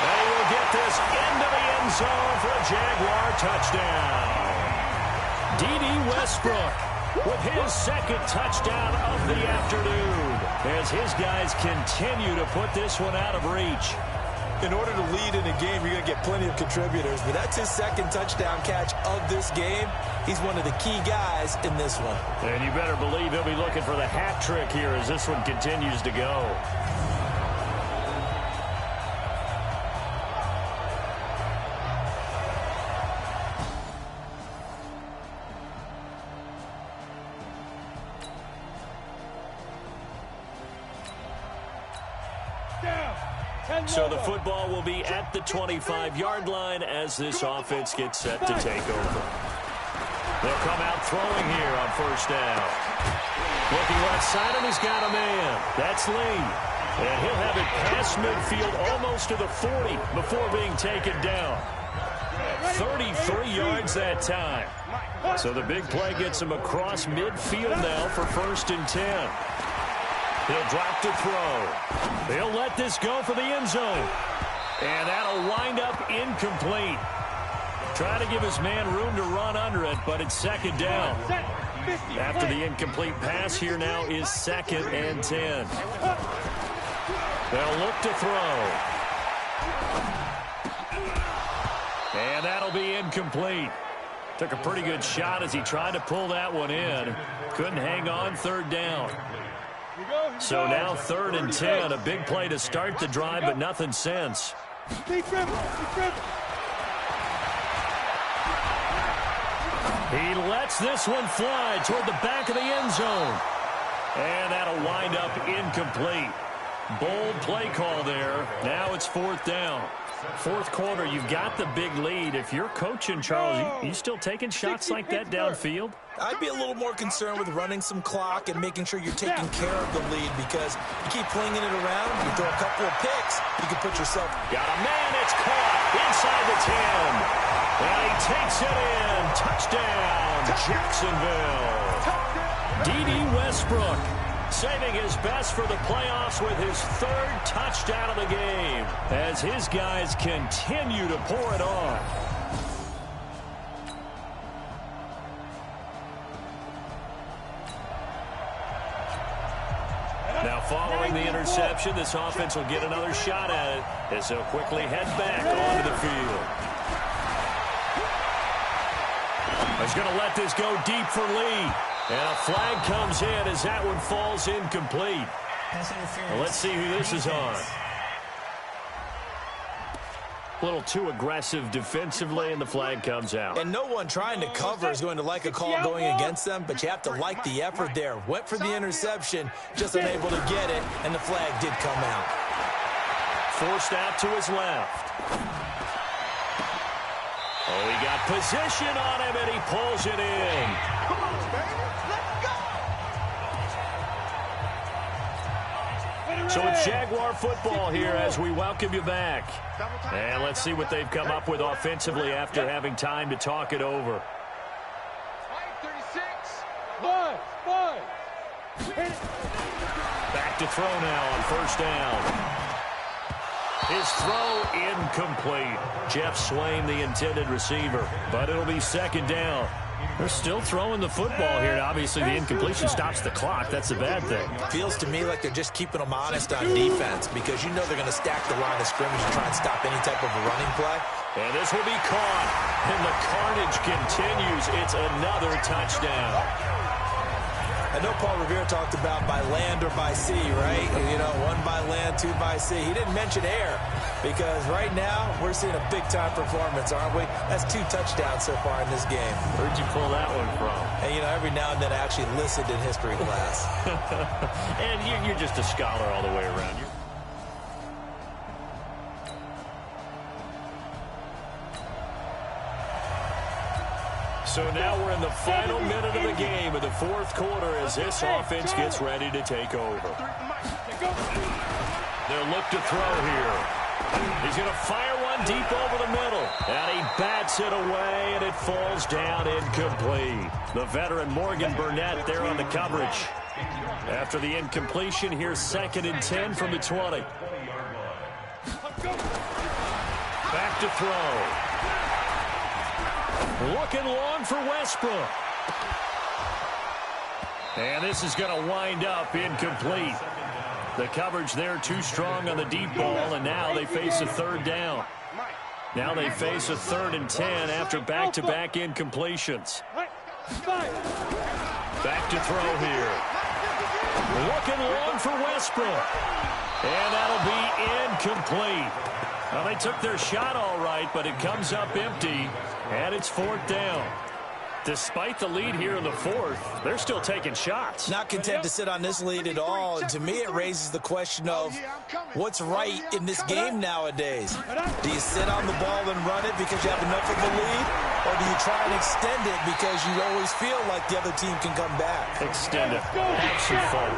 And he will get this into the end zone for a Jaguar touchdown. D.D. Westbrook with his 2nd touchdown of the afternoon as his guys continue to put this one out of reach. In order to lead in a game, you're going to get plenty of contributors, but that's his 2nd touchdown catch of this game. He's one of the key guys in this one. And you better believe he'll be looking for the hat trick here as this one continues to go. So the football will be at the 25-yard line as this offense gets set to take over. They'll come out throwing here on 1st down. Looking right side, and he's got a man. That's Lee. And he'll have it past midfield almost to the 40 before being taken down. 33 yards that time. So the big play gets him across midfield now for 1st and 10. He'll drop to throw. They'll let this go for the end zone. And that'll wind up incomplete. Trying to give his man room to run under it, but it's 2nd down. After the incomplete pass, here now is 2nd and 10. They'll look to throw. And that'll be incomplete. Took a pretty good shot as he tried to pull that one in. Couldn't hang on 3rd down. So now 3rd and 10. A big play to start the drive, but nothing since. He lets this one fly toward the back of the end zone. And that'll wind up incomplete. Bold play call there. Now it's 4th down. 4th quarter, you've got the big lead. If you're coaching, Charles, you still taking shots like that downfield? I'd be a little more concerned with running some clock and making sure you're taking care of the lead, because you keep flinging it around, you throw a couple of picks, you can put yourself... Got a man, it's caught inside the 10. And he takes it in. Touchdown, Jacksonville. D.D. Westbrook saving his best for the playoffs with his 3rd touchdown of the game as his guys continue to pour it on. Now following the interception, this offense will get another shot at it as they'll quickly head back onto the field. He's going to let this go deep for Lee. And a flag comes in as that one falls incomplete. Well, let's see who this is on. A little too aggressive defensively, and the flag comes out. And no one trying to cover is going to like a call going against them, but you have to like the effort there. Went for the interception, just unable to get it, and the flag did come out. Forced out to his left. Oh, he got position on him, and he pulls it in. Come on, baby. So it's Jaguar football here as we welcome you back. And let's see what they've come up with offensively after having time to talk it over. 36. Back to throw now on 1st down. His throw incomplete. Jeff Swain, the intended receiver. But it'll be 2nd down. They're still throwing the football here, and obviously the incompletion stops the clock. That's a bad thing. Feels to me like they're just keeping them honest on defense, because you know they're going to stack the line of scrimmage and try and stop any type of a running play. And this will be caught, and the carnage continues. It's another touchdown. I know Paul Revere talked about by land or by sea, right? You know, 1 by land, 2 by sea. He didn't mention air, because right now we're seeing a big-time performance, aren't we? That's 2 touchdowns so far in this game. Where'd you pull that one from? And, you know, every now and then I actually listened in history class. And you're just a scholar all the way around. So now we're in the final minute of the game of the 4th quarter as this offense gets ready to take over. They'll look to throw here. He's going to fire one deep over the middle. And he bats it away, and it falls down incomplete. The veteran Morgan Burnett there on the coverage. After the incompletion, here's 2nd and 10 from the 20. Back to throw. Looking long for Westbrook. And this is going to wind up incomplete. The coverage there too strong on the deep ball, and now they face a 3rd down. Now they face a 3rd and 10 after back-to-back incompletions. Back to throw here. Looking long for Westbrook. And that'll be incomplete. Well, they took their shot all right, but it comes up empty. And it's 4th down. Despite the lead here in the 4th, they're still taking shots. Not content to sit on this lead at all. And to me, it raises the question of what's right in this game nowadays. Do you sit on the ball and run it because you have enough of the lead? Or do you try and extend it because you always feel like the other team can come back? Extend it. Have some fun.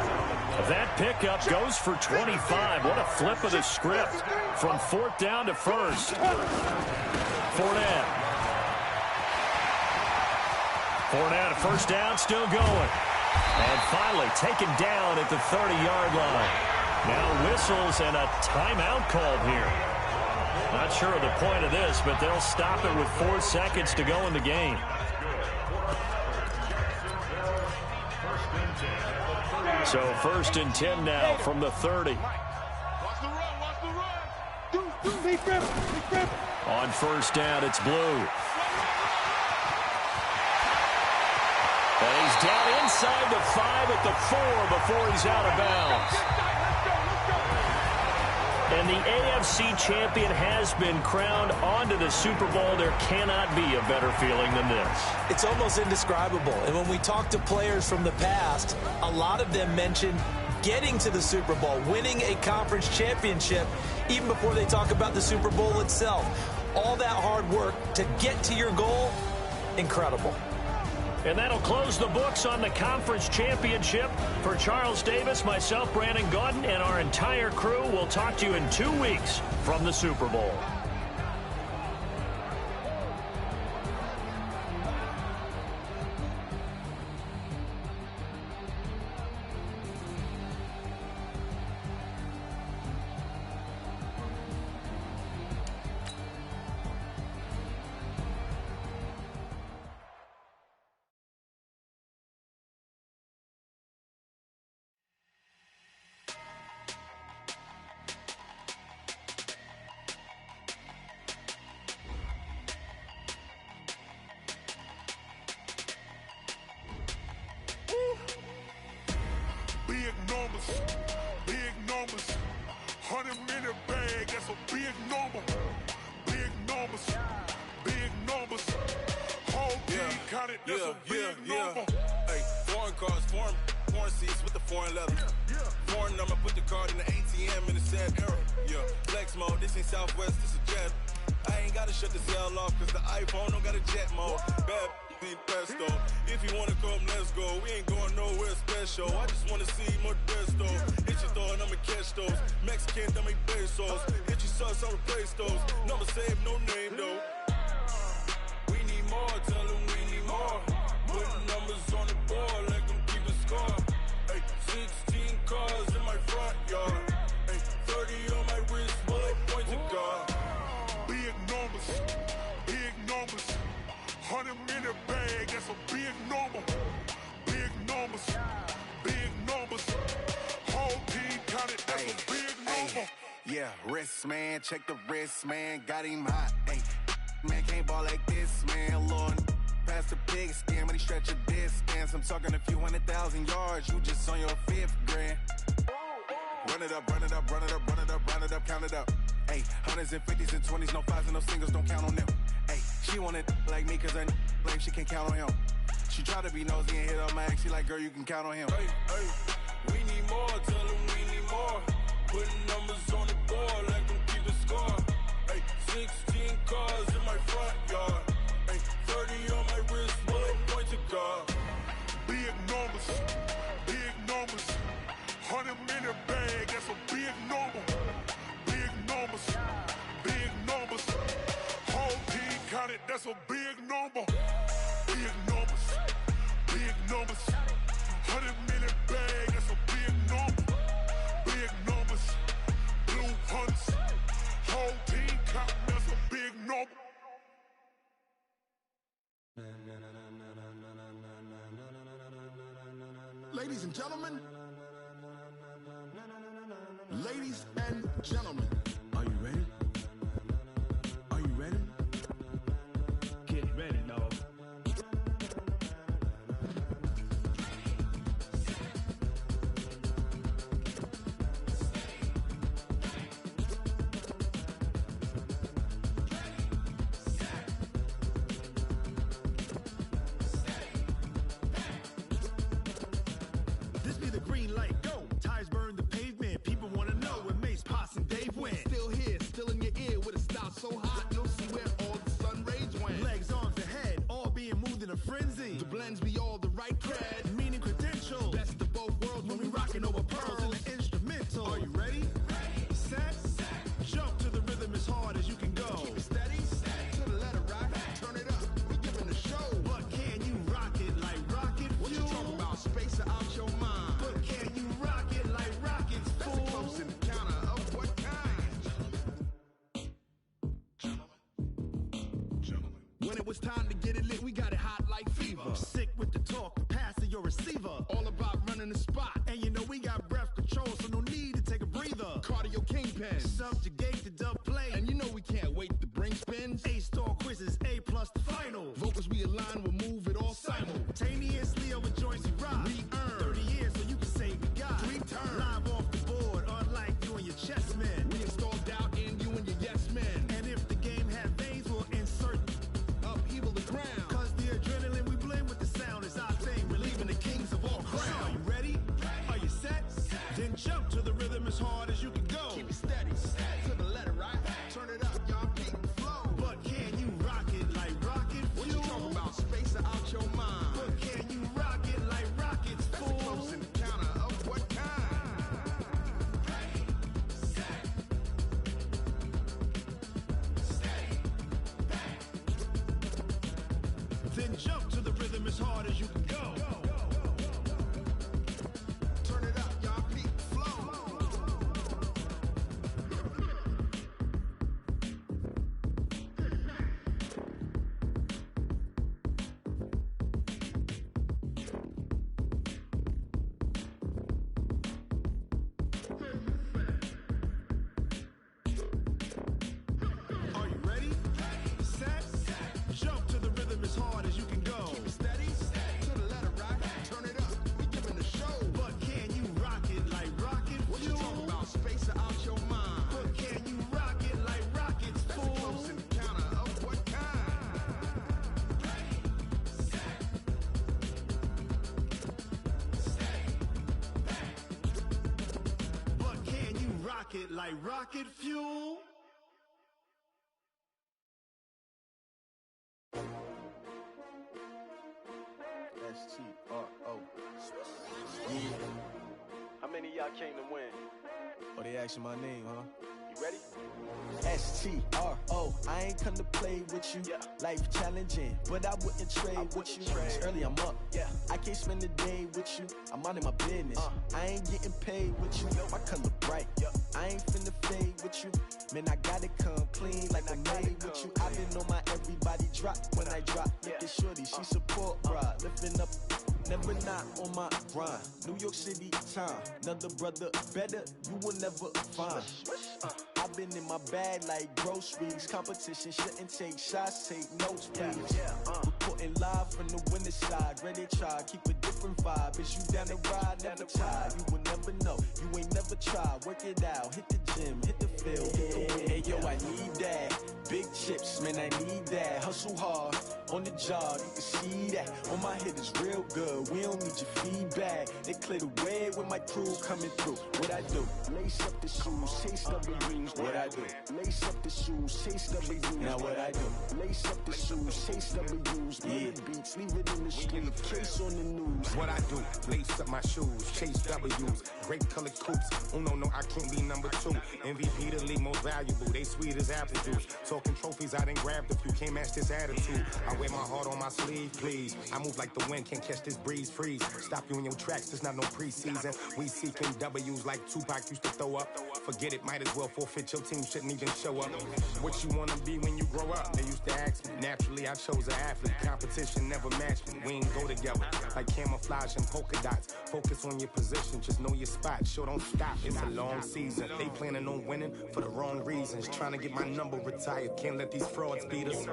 That pickup goes for 25. What a flip of the script from 4th down to 1st. Fournette, a 1st down, still going. And finally taken down at the 30-yard line. Now whistles and a timeout called here. Not sure of the point of this, but they'll stop it with 4 seconds to go in the game. So 1st and 10 now from the 30. On 1st down, it's Blue. And he's down inside the 5 at the 4 before he's out of bounds. And the AFC champion has been crowned onto the Super Bowl. There cannot be a better feeling than this. It's almost indescribable. And when we talk to players from the past, a lot of them mention getting to the Super Bowl, winning a conference championship, even before they talk about the Super Bowl itself. All that hard work to get to your goal, incredible. And that'll close the books on the conference championship. For Charles Davis, myself, Brandon Gaudin, and our entire crew, we'll talk to you in 2 weeks from the Super Bowl. Big numbers, 100-minute bag, that's a big number. Big numbers, whole team counted, that's a big number. Hey, foreign cars, foreign seats with the foreign leather. Foreign number, put the card in the ATM in the sad era. Yeah, flex mode, this ain't Southwest, this a jet. I ain't gotta shut the cell off, cause the iPhone don't got a jet mode. Bad pesto. If you wanna come, let's go. We ain't going nowhere special. I just wanna see more Modesto. Hit your thought, I'ma catch those. Mexican, that make pesos. Hit your sauce, I'll replace those. Number save, no name though. We need more, tell them we need more. Putting numbers on the board, let them keep the score. Hey, 16 cars in my front yard. Hey, 30 on my wrist, bullet point to God. Big numbers, 100-minute bag, that's a big number. Big numbers, whole team counted, that's a big number. Yeah, wrist man, check the wrist man, got him hot. Ay, man can't ball like this, man. Lord, past the pig skin, when he stretch a distance. I'm talking a few 100,000 yards, you just on your 5th grand. Run it up, run it up, run it up, run it up, run it up, count it up. Ay, 100s and 50s and 20s, no 5s and no singles, don't count on them. Ay, she want it like me, cause her blame, she can't count on him. She try to be nosy and hit up my ex, she like, girl, you can count on him. Hey, hey, we need more, tell them we need more. Putting numbers on the board, let them keep the score. Hey, 16 cars in my front yard. Hey, 30 on my wrist, bullet point to God. Big numbers, 100-minute bag, that's a big number. Big numbers, whole team counted, that's a big number. Big numbers, 100-minute bag, that's a big number. Big numbers, blue hunts, whole team counting, that's a big number. Ladies and gentlemen, are you ready? Are you ready? Get ready, dog. This be the green light, go. Tires burn the pavement. People want to know where Mace, Potts, and Dave went. Still here, still in your ear with a stop so hot, you'll see where all the sun rays went. Legs, arms, and head, all being moved in a frenzy. The blends be all the right cred, meaning credentials. Best of both worlds when we rockin' over pearls in the instrumental. Are you ready? Set. Jump to the rhythm as hard as you can go. Keep it steady. To the letter rock. Turn it up. We giving a show. But can you rock it like rocket fuel? What you talking about? Space or out your mind? But can you rock it like rockets, fool? That's a close encounter of what kind? Gentlemen. When it was time to get it lit, we got it hot like fever. Sick with the talk, pass to your receiver. All about running the spot. And you know we got breath control, so no need to take a breather. Cardio kingpin, subjugate the dub play. And you know we can't wait to bring spins. A-star quizzes, A+ the final. Vocals we align, we'll move it all simultaneously over it like rocket fuel. S-T-R-O. Yeah. How many of y'all came to win? Oh, they asking my name, huh? You ready? S-T-R-O. I ain't come to play with you. Yeah. Life challenging, but I wouldn't trade with you. It's early, I'm up. Yeah. I can't spend the day with you. I'm minding my business. I ain't getting paid with you. My color bright. I ain't finna fade with you. Man, I gotta come clean like I'm made with you. I've been on my everybody drop when I drop. Look at shorty, she support broad. Lifting up, never not on my grind. New York City time. Another brother better, you will never find. I've been in my bag like groceries. Competition shouldn't take shots, take notes, please. Reporting live from the winning side. Ready to try, keep a different vibe. Is you down the ride, never tired. You will never know, you ain't never tried. Work it out, hit the gym, hit the field, hit the wind. Hey yo, I need that. Big chips, man, I need that. Hustle hard, on the job, you can see that. On my head is real good, we don't need your feedback. They clear the way with my crew coming through. What I do? Lace up the shoes, chase W's. What I do? Lace up the shoes, chase W's. Now what I do? Lace up the shoes, chase W's. Yeah. Beats, leave it in the street, case on the news. What I do? Lace up my shoes, chase W's. Great color coops. Oh no, I can't be number 2. MVP the league most valuable. They sweet as apple juice. Talking trophies, I done grabbed a few. Can't match this attitude. I wear my heart on my sleeve, please. I move like the wind, can't catch this breeze. Freeze. Stop you in your tracks. There's not no preseason. We seeking W's like Tupac used to throw up. Forget it, might as well forfeit. Your team shouldn't even show up. What you wanna be when you grow up? They used to ask me. Naturally, I chose an athlete. Competition never matched me. We ain't go together like camouflage and polka dots. Focus on your position, just know your spot. Sure, don't stop. It's a long season. They planning on winning for the wrong reasons. Trying to get my number retired. Can't let these frauds beat us.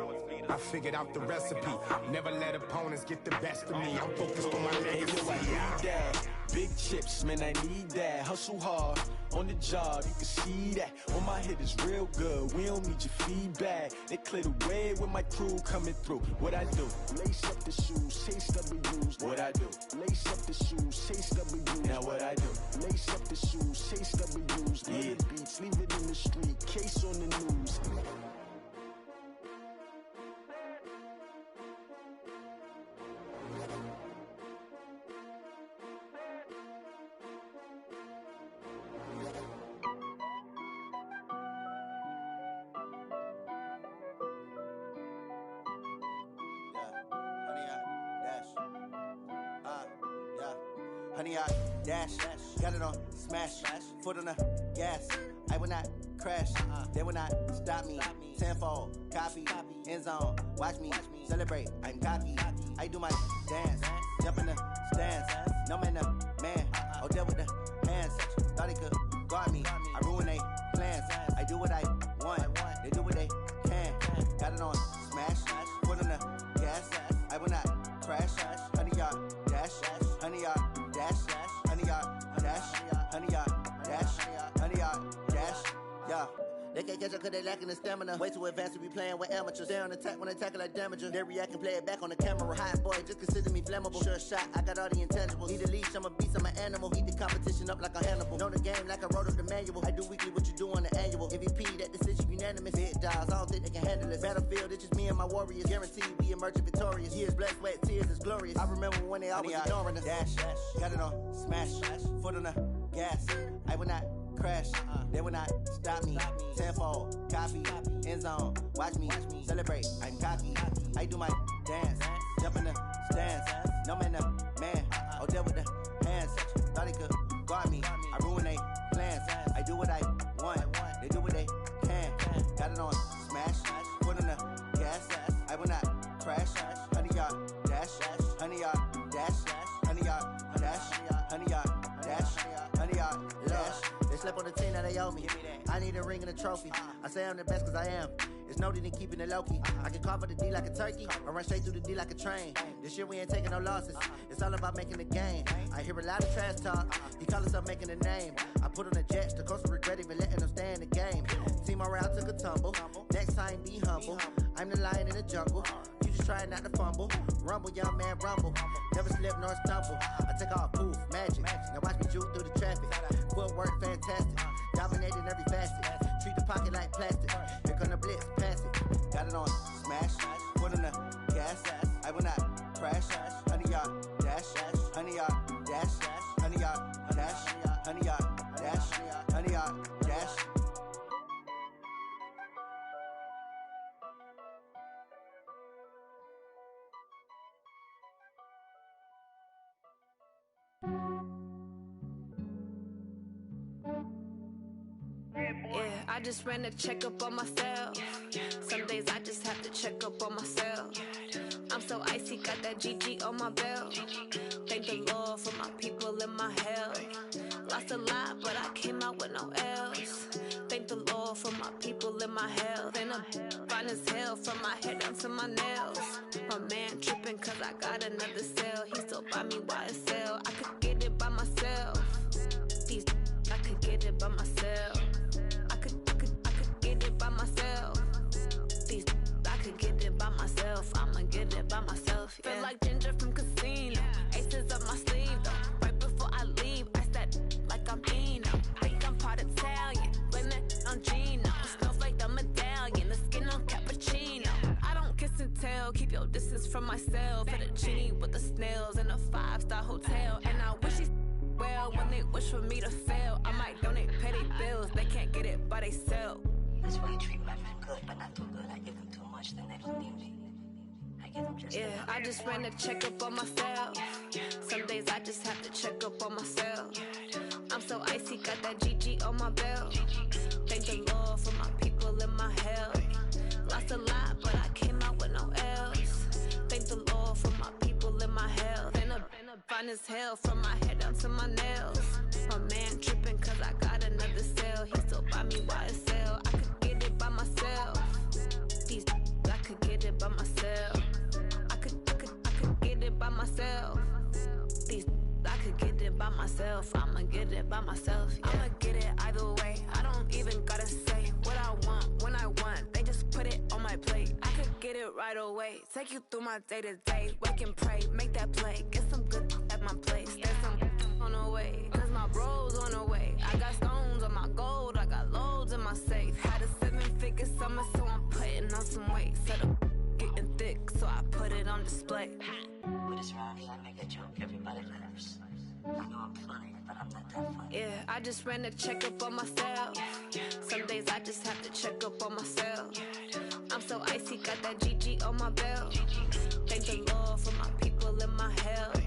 I figured out the recipe. Never let opponents get the best of me. I'm focused on my legacy. I need that. Big chips, man, I need that. Hustle hard, on the job, you can see that. On my head is real good, we don't need your feedback. They clear the way with my crew coming through. What I do? Lace up the shoes, chase W's. What I do? Lace up the shoes, chase W's. Now what I do? Lace up the shoes, chase W's. Yeah. Beats, leave it in the street, case on the news. Honey, I dash, got it on smash, foot on the gas. I will not crash, they will not stop me. Tenfold, copy, end zone, watch me celebrate. I'm cocky, I do my dance, jump in the stands. No man, man, oh deal with the hands. Thought he could guard me, I ruin they plans. I do what I want, they do what they can. Got it on smash, foot on the gas. I will not crash, honey, y'all dash, honey, y'all dash, honey, y'all dash, honey, y'all dash, honey, y'all dash, yeah. They can't catch up cause they lacking the stamina. Way too advanced to be playing with amateurs. Stay on attack when they tackle like damager. They react and play it back on the camera. Hot boy, just consider me flammable. Sure shot, I got all the intangibles. Need a leash, I'm a beast, I'm an animal. Heat the competition up like a Hannibal. Know the game like I wrote up the manual. I do weekly what you do on the annual. MVP, that decision unanimous. Hit dials, I don't think they can handle it. Battlefield, it's just me and my warriors. Guaranteed we emerging victorious. Years, blood, sweat, tears, is glorious. I remember when they always ignoring us. Dash, got it on smash, foot on the gas. I will not crash, they will not stop me. Tenfold, copy, end zone, watch me celebrate. I'm cocky, I do my dance, jump in the stands. No man, man, oh deal with the hands. Thought he could guard me, I ruin they plans. I do what I want, they do what they can. Got it on smash, foot on the gas. I will not crash, honey, y'all dash, honey, y'all dash, honey, y'all dash, honey, y'all dash, honey, y'all dash. They slept on the team that they owe me. I need a ring and a trophy. I say I'm the best cause I am. It's no need in keeping it low-key. I can carve for the D like a turkey, or run straight through the D like a train. This year we ain't taking no losses. It's all about making the game. I hear a lot of trash talk. He call himself making a name. I put on the jets, the coach regret even letting them stay in the game. Team morale took a tumble. Next time be humble. I'm the lion in the jungle. You just just trying not to fumble. Rumble, young man, rumble. Never slip nor stumble. I take off, poof, magic. Now watch me juke through the traffic. Footwork fantastic. Dominating every facet. Treat the pocket like plastic. Here come the blitz, pass it. Got it on smash. Foot on the gas. I will not crash. 100-yard dash. 100-yard dash. 100-yard dash. 100-yard dash. 100-yard dash. Yeah, I just ran a checkup on myself. Some days I just have to check up on myself. I'm so icy, got that GG on my belt. Thank the Lord for my people in my health. Lost a lot, but I came out with no L's. Thank the Lord for my people in my health. And I'm fine as hell from my head down to my nails. My man tripping cause I got another cell. He still buy me YSL. I could get it by myself. These I could get it by myself. I could get it by myself. These I could get it by myself. I'ma get it by myself. Yeah. Feel like Ginger from Casino. Aces up my sleeve though. Right before I leave, I said like I'm Eno. Think I'm part Italian. Blame it on Gino. Snowflake the medallion. The skin on cappuccino. I don't kiss and tell. Keep your distance from myself. Hit a genie with the snails in a 5-star hotel. And I wish he's well when they wish for me to fail. I might donate petty bills. They can't get it by they sell. That's why you treat my friend good, but not too good. I give them too much, then they don't need me. I give them just enough. I just ran a checkup on myself. Some days I just have to check up on myself. I'm so icy, got that GG on my belt. Thank the Lord for my people in my health. Lost a lot, but I came out with no L's. Thank the Lord for my people in my health. And I'm fine as hell from my head down to my nails. My man tripping cause I got another cell. He still buy me YSL. I could get it by myself. These I could get it by myself. I could get it by myself. These I could get it by myself. I'ma get it by myself. Yeah. I'ma get it either way. I don't even gotta say what I want when I want. They just put it on my plate. I could get it right away. Take you through my day to day. Wake and pray, make that play. Get some good at my place. There's some on the way. Cause my bros on the way. I got stones on my gold. I got loads in my safe. Had a 7-figure summer, so I'm putting on some weight. Set up getting thick, so I put it on display. With this round here, I make a joke. Everybody laughs. I know I'm funny, but I'm not that funny. Yeah, I just ran a checkup on myself. Some days I just have to check up on myself. I'm so icy, got that GG on my belt. Thank the Lord for my people in my health.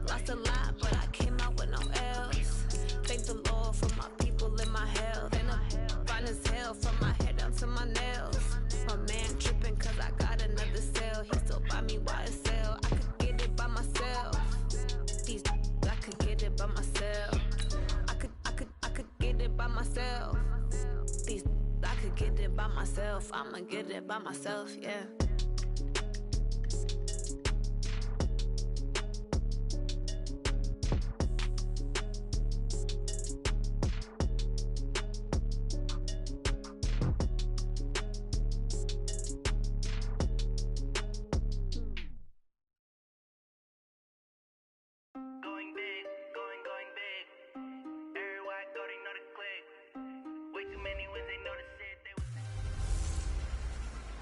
Lost a lot, but I came out with no L's. Thank the Lord for my people in my health. And I'm fine as hell from my head down to my nails. My man tripping cause I got another cell. He still buy me YSL. I could get it by myself. These I could get it by myself. I could get it by myself. These I could get it by myself. I'ma get it by myself, yeah.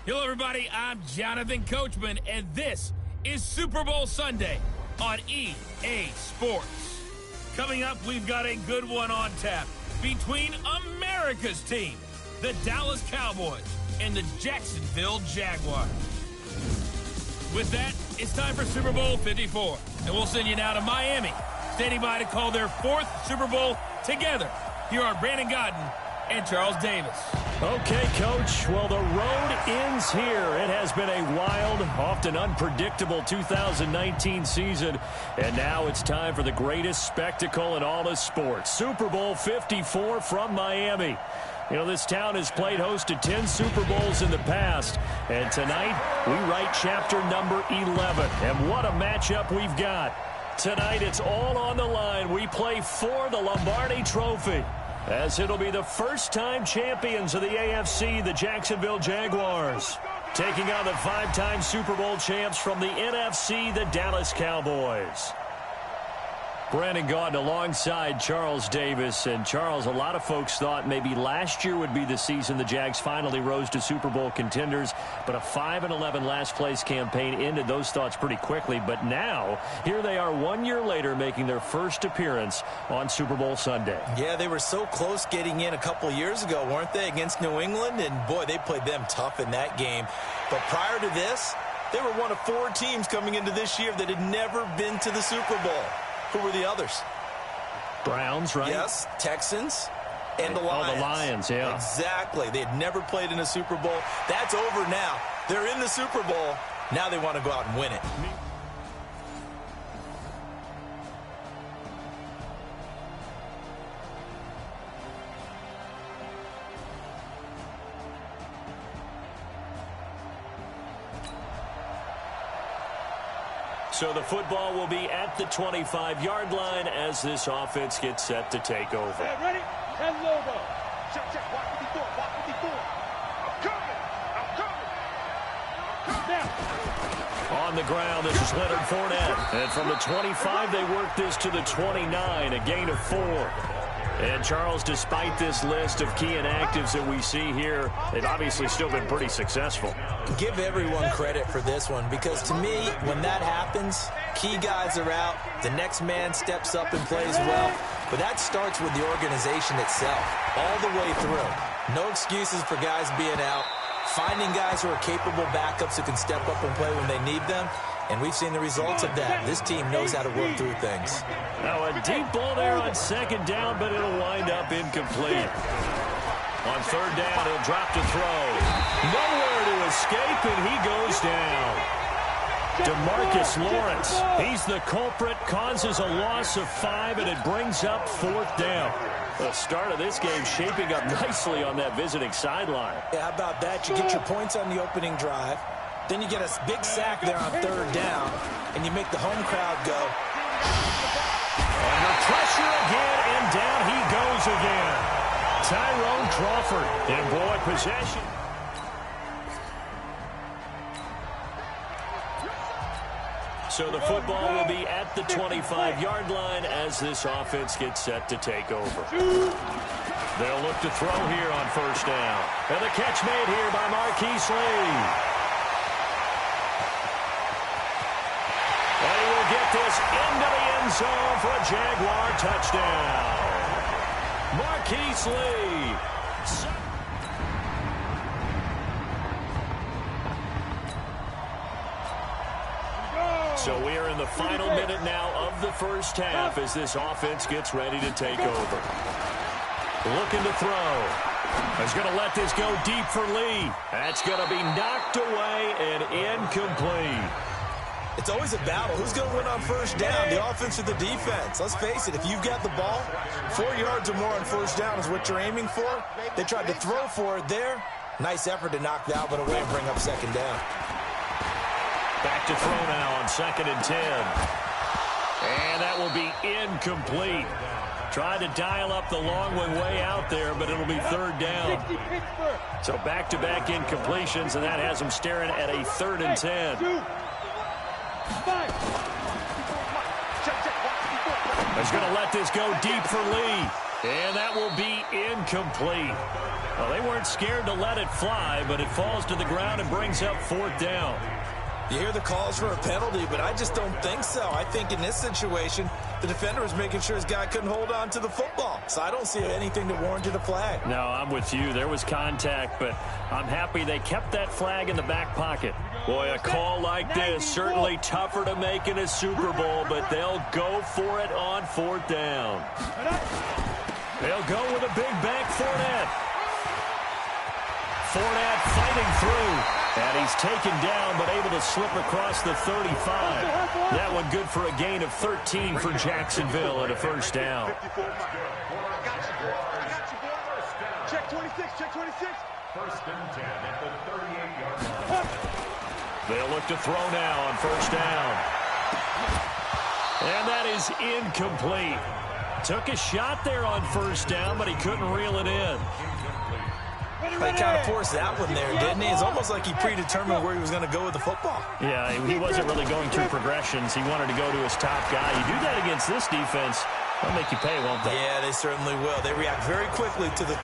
Hello, everybody. I'm Jonathan Coachman, and this is Super Bowl Sunday on EA Sports. Coming up, we've got a good one on tap between America's team, the Dallas Cowboys, and the Jacksonville Jaguars. With that, it's time for Super Bowl 54, and we'll send you now to Miami, standing by to call their 4th Super Bowl together. Here are Brandon Godden and Charles Davis. Okay, Coach. Well, the road ends here. It has been a wild, often unpredictable 2019 season. And now it's time for the greatest spectacle in all of sports. Super Bowl 54 from Miami. You know, this town has played host to 10 Super Bowls in the past. And tonight, we write chapter number 11. And what a matchup we've got. Tonight, it's all on the line. We play for the Lombardi Trophy, as it'll be the first-time champions of the AFC, the Jacksonville Jaguars, Taking on the 5-time Super Bowl champs from the NFC, the Dallas Cowboys. Brandon Gaudin alongside Charles Davis. And Charles, a lot of folks thought maybe last year would be the season the Jags finally rose to Super Bowl contenders, but a 5-11 last place campaign ended those thoughts pretty quickly. But now, here they are 1 year later making their first appearance on Super Bowl Sunday. Yeah, they were so close getting in a couple years ago, weren't they, against New England? And boy, they played them tough in that game. But prior to this, they were one of 4 teams coming into this year that had never been to the Super Bowl. Who were the others? Browns, right? Yes, Texans and the Lions. Oh, the Lions, yeah. Exactly. They had never played in a Super Bowl. That's over now. They're in the Super Bowl. Now they want to go out and win it. So the football will be at the 25-yard line as this offense gets set to take over. Hey, ready? And logo. Check, check. Walk 54. Walk 54. I'm coming. Now. On the ground, this is Leonard Fournette. And from the 25, they work this to the 29, a gain of 4. And, Charles, despite this list of key inactives that we see here, they've obviously still been pretty successful. Give everyone credit for this one, because to me, when that happens, key guys are out, the next man steps up and plays well, but that starts with the organization itself, all the way through. No excuses for guys being out, finding guys who are capable backups who can step up and play when they need them, and we've seen the results of that. This team knows how to work through things. Now a deep ball there on second down, but it'll wind up incomplete. On third down, he'll drop to throw. Nowhere to escape, and he goes down. DeMarcus Lawrence, he's the culprit, causes a loss of 5, and it brings up 4th down. The start of this game shaping up nicely on that visiting sideline. Yeah, how about that? You get your points on the opening drive. Then you get a big sack there on third down, and you make the home crowd go. Under pressure again, and down he goes again. Tyrone Crawford, and boy, possession. So the football will be at the 25-yard line as this offense gets set to take over. They'll look to throw here on first down. And the catch made here by Marquise Lee. Get this into the end zone for a Jaguar touchdown. Marquise Lee. So we are in the final minute now of the first half as this offense gets ready to take over. Looking to throw. He's going to let this go deep for Lee. That's going to be knocked away and incomplete. It's always a battle. Who's going to win on first down, the offense or the defense? Let's face it, if you've got the ball, 4 yards or more on first down is what you're aiming for. They tried to throw for it there. Nice effort to knock that one away and bring up second down. Back to throw now on 2nd and 10. And that will be incomplete. Tried to dial up the long one way out there, but it'll be 3rd down. So back-to-back incompletions, and that has them staring at a 3rd and 10. He's going to let this go deep for Lee. And that will be incomplete. Well, they weren't scared to let it fly, but it falls to the ground and brings up 4th down. You hear the calls for a penalty, but I just don't think so. I think in this situation, the defender was making sure his guy couldn't hold on to the football. So I don't see anything that warranted a flag. No, I'm with you. There was contact, but I'm happy they kept that flag in the back pocket. Boy, a call like this, certainly tougher to make in a Super Bowl, but they'll go for it on 4th down. They'll go with a big bank Fournette. Fournette fighting through. And he's taken down, but able to slip across the 35. That one good for a gain of 13 for Jacksonville and a first down. Check 26, check 26. 1st and 10 at the 38-yard line. They'll look to throw now on first down. And that is incomplete. Took a shot there on first down, but he couldn't reel it in. He kind of forced that one there, didn't he? It's almost like he predetermined where he was going to go with the football. Yeah, he wasn't really going through progressions. He wanted to go to his top guy. You do that against this defense, they'll make you pay, won't they? Yeah, they certainly will. They react very quickly to the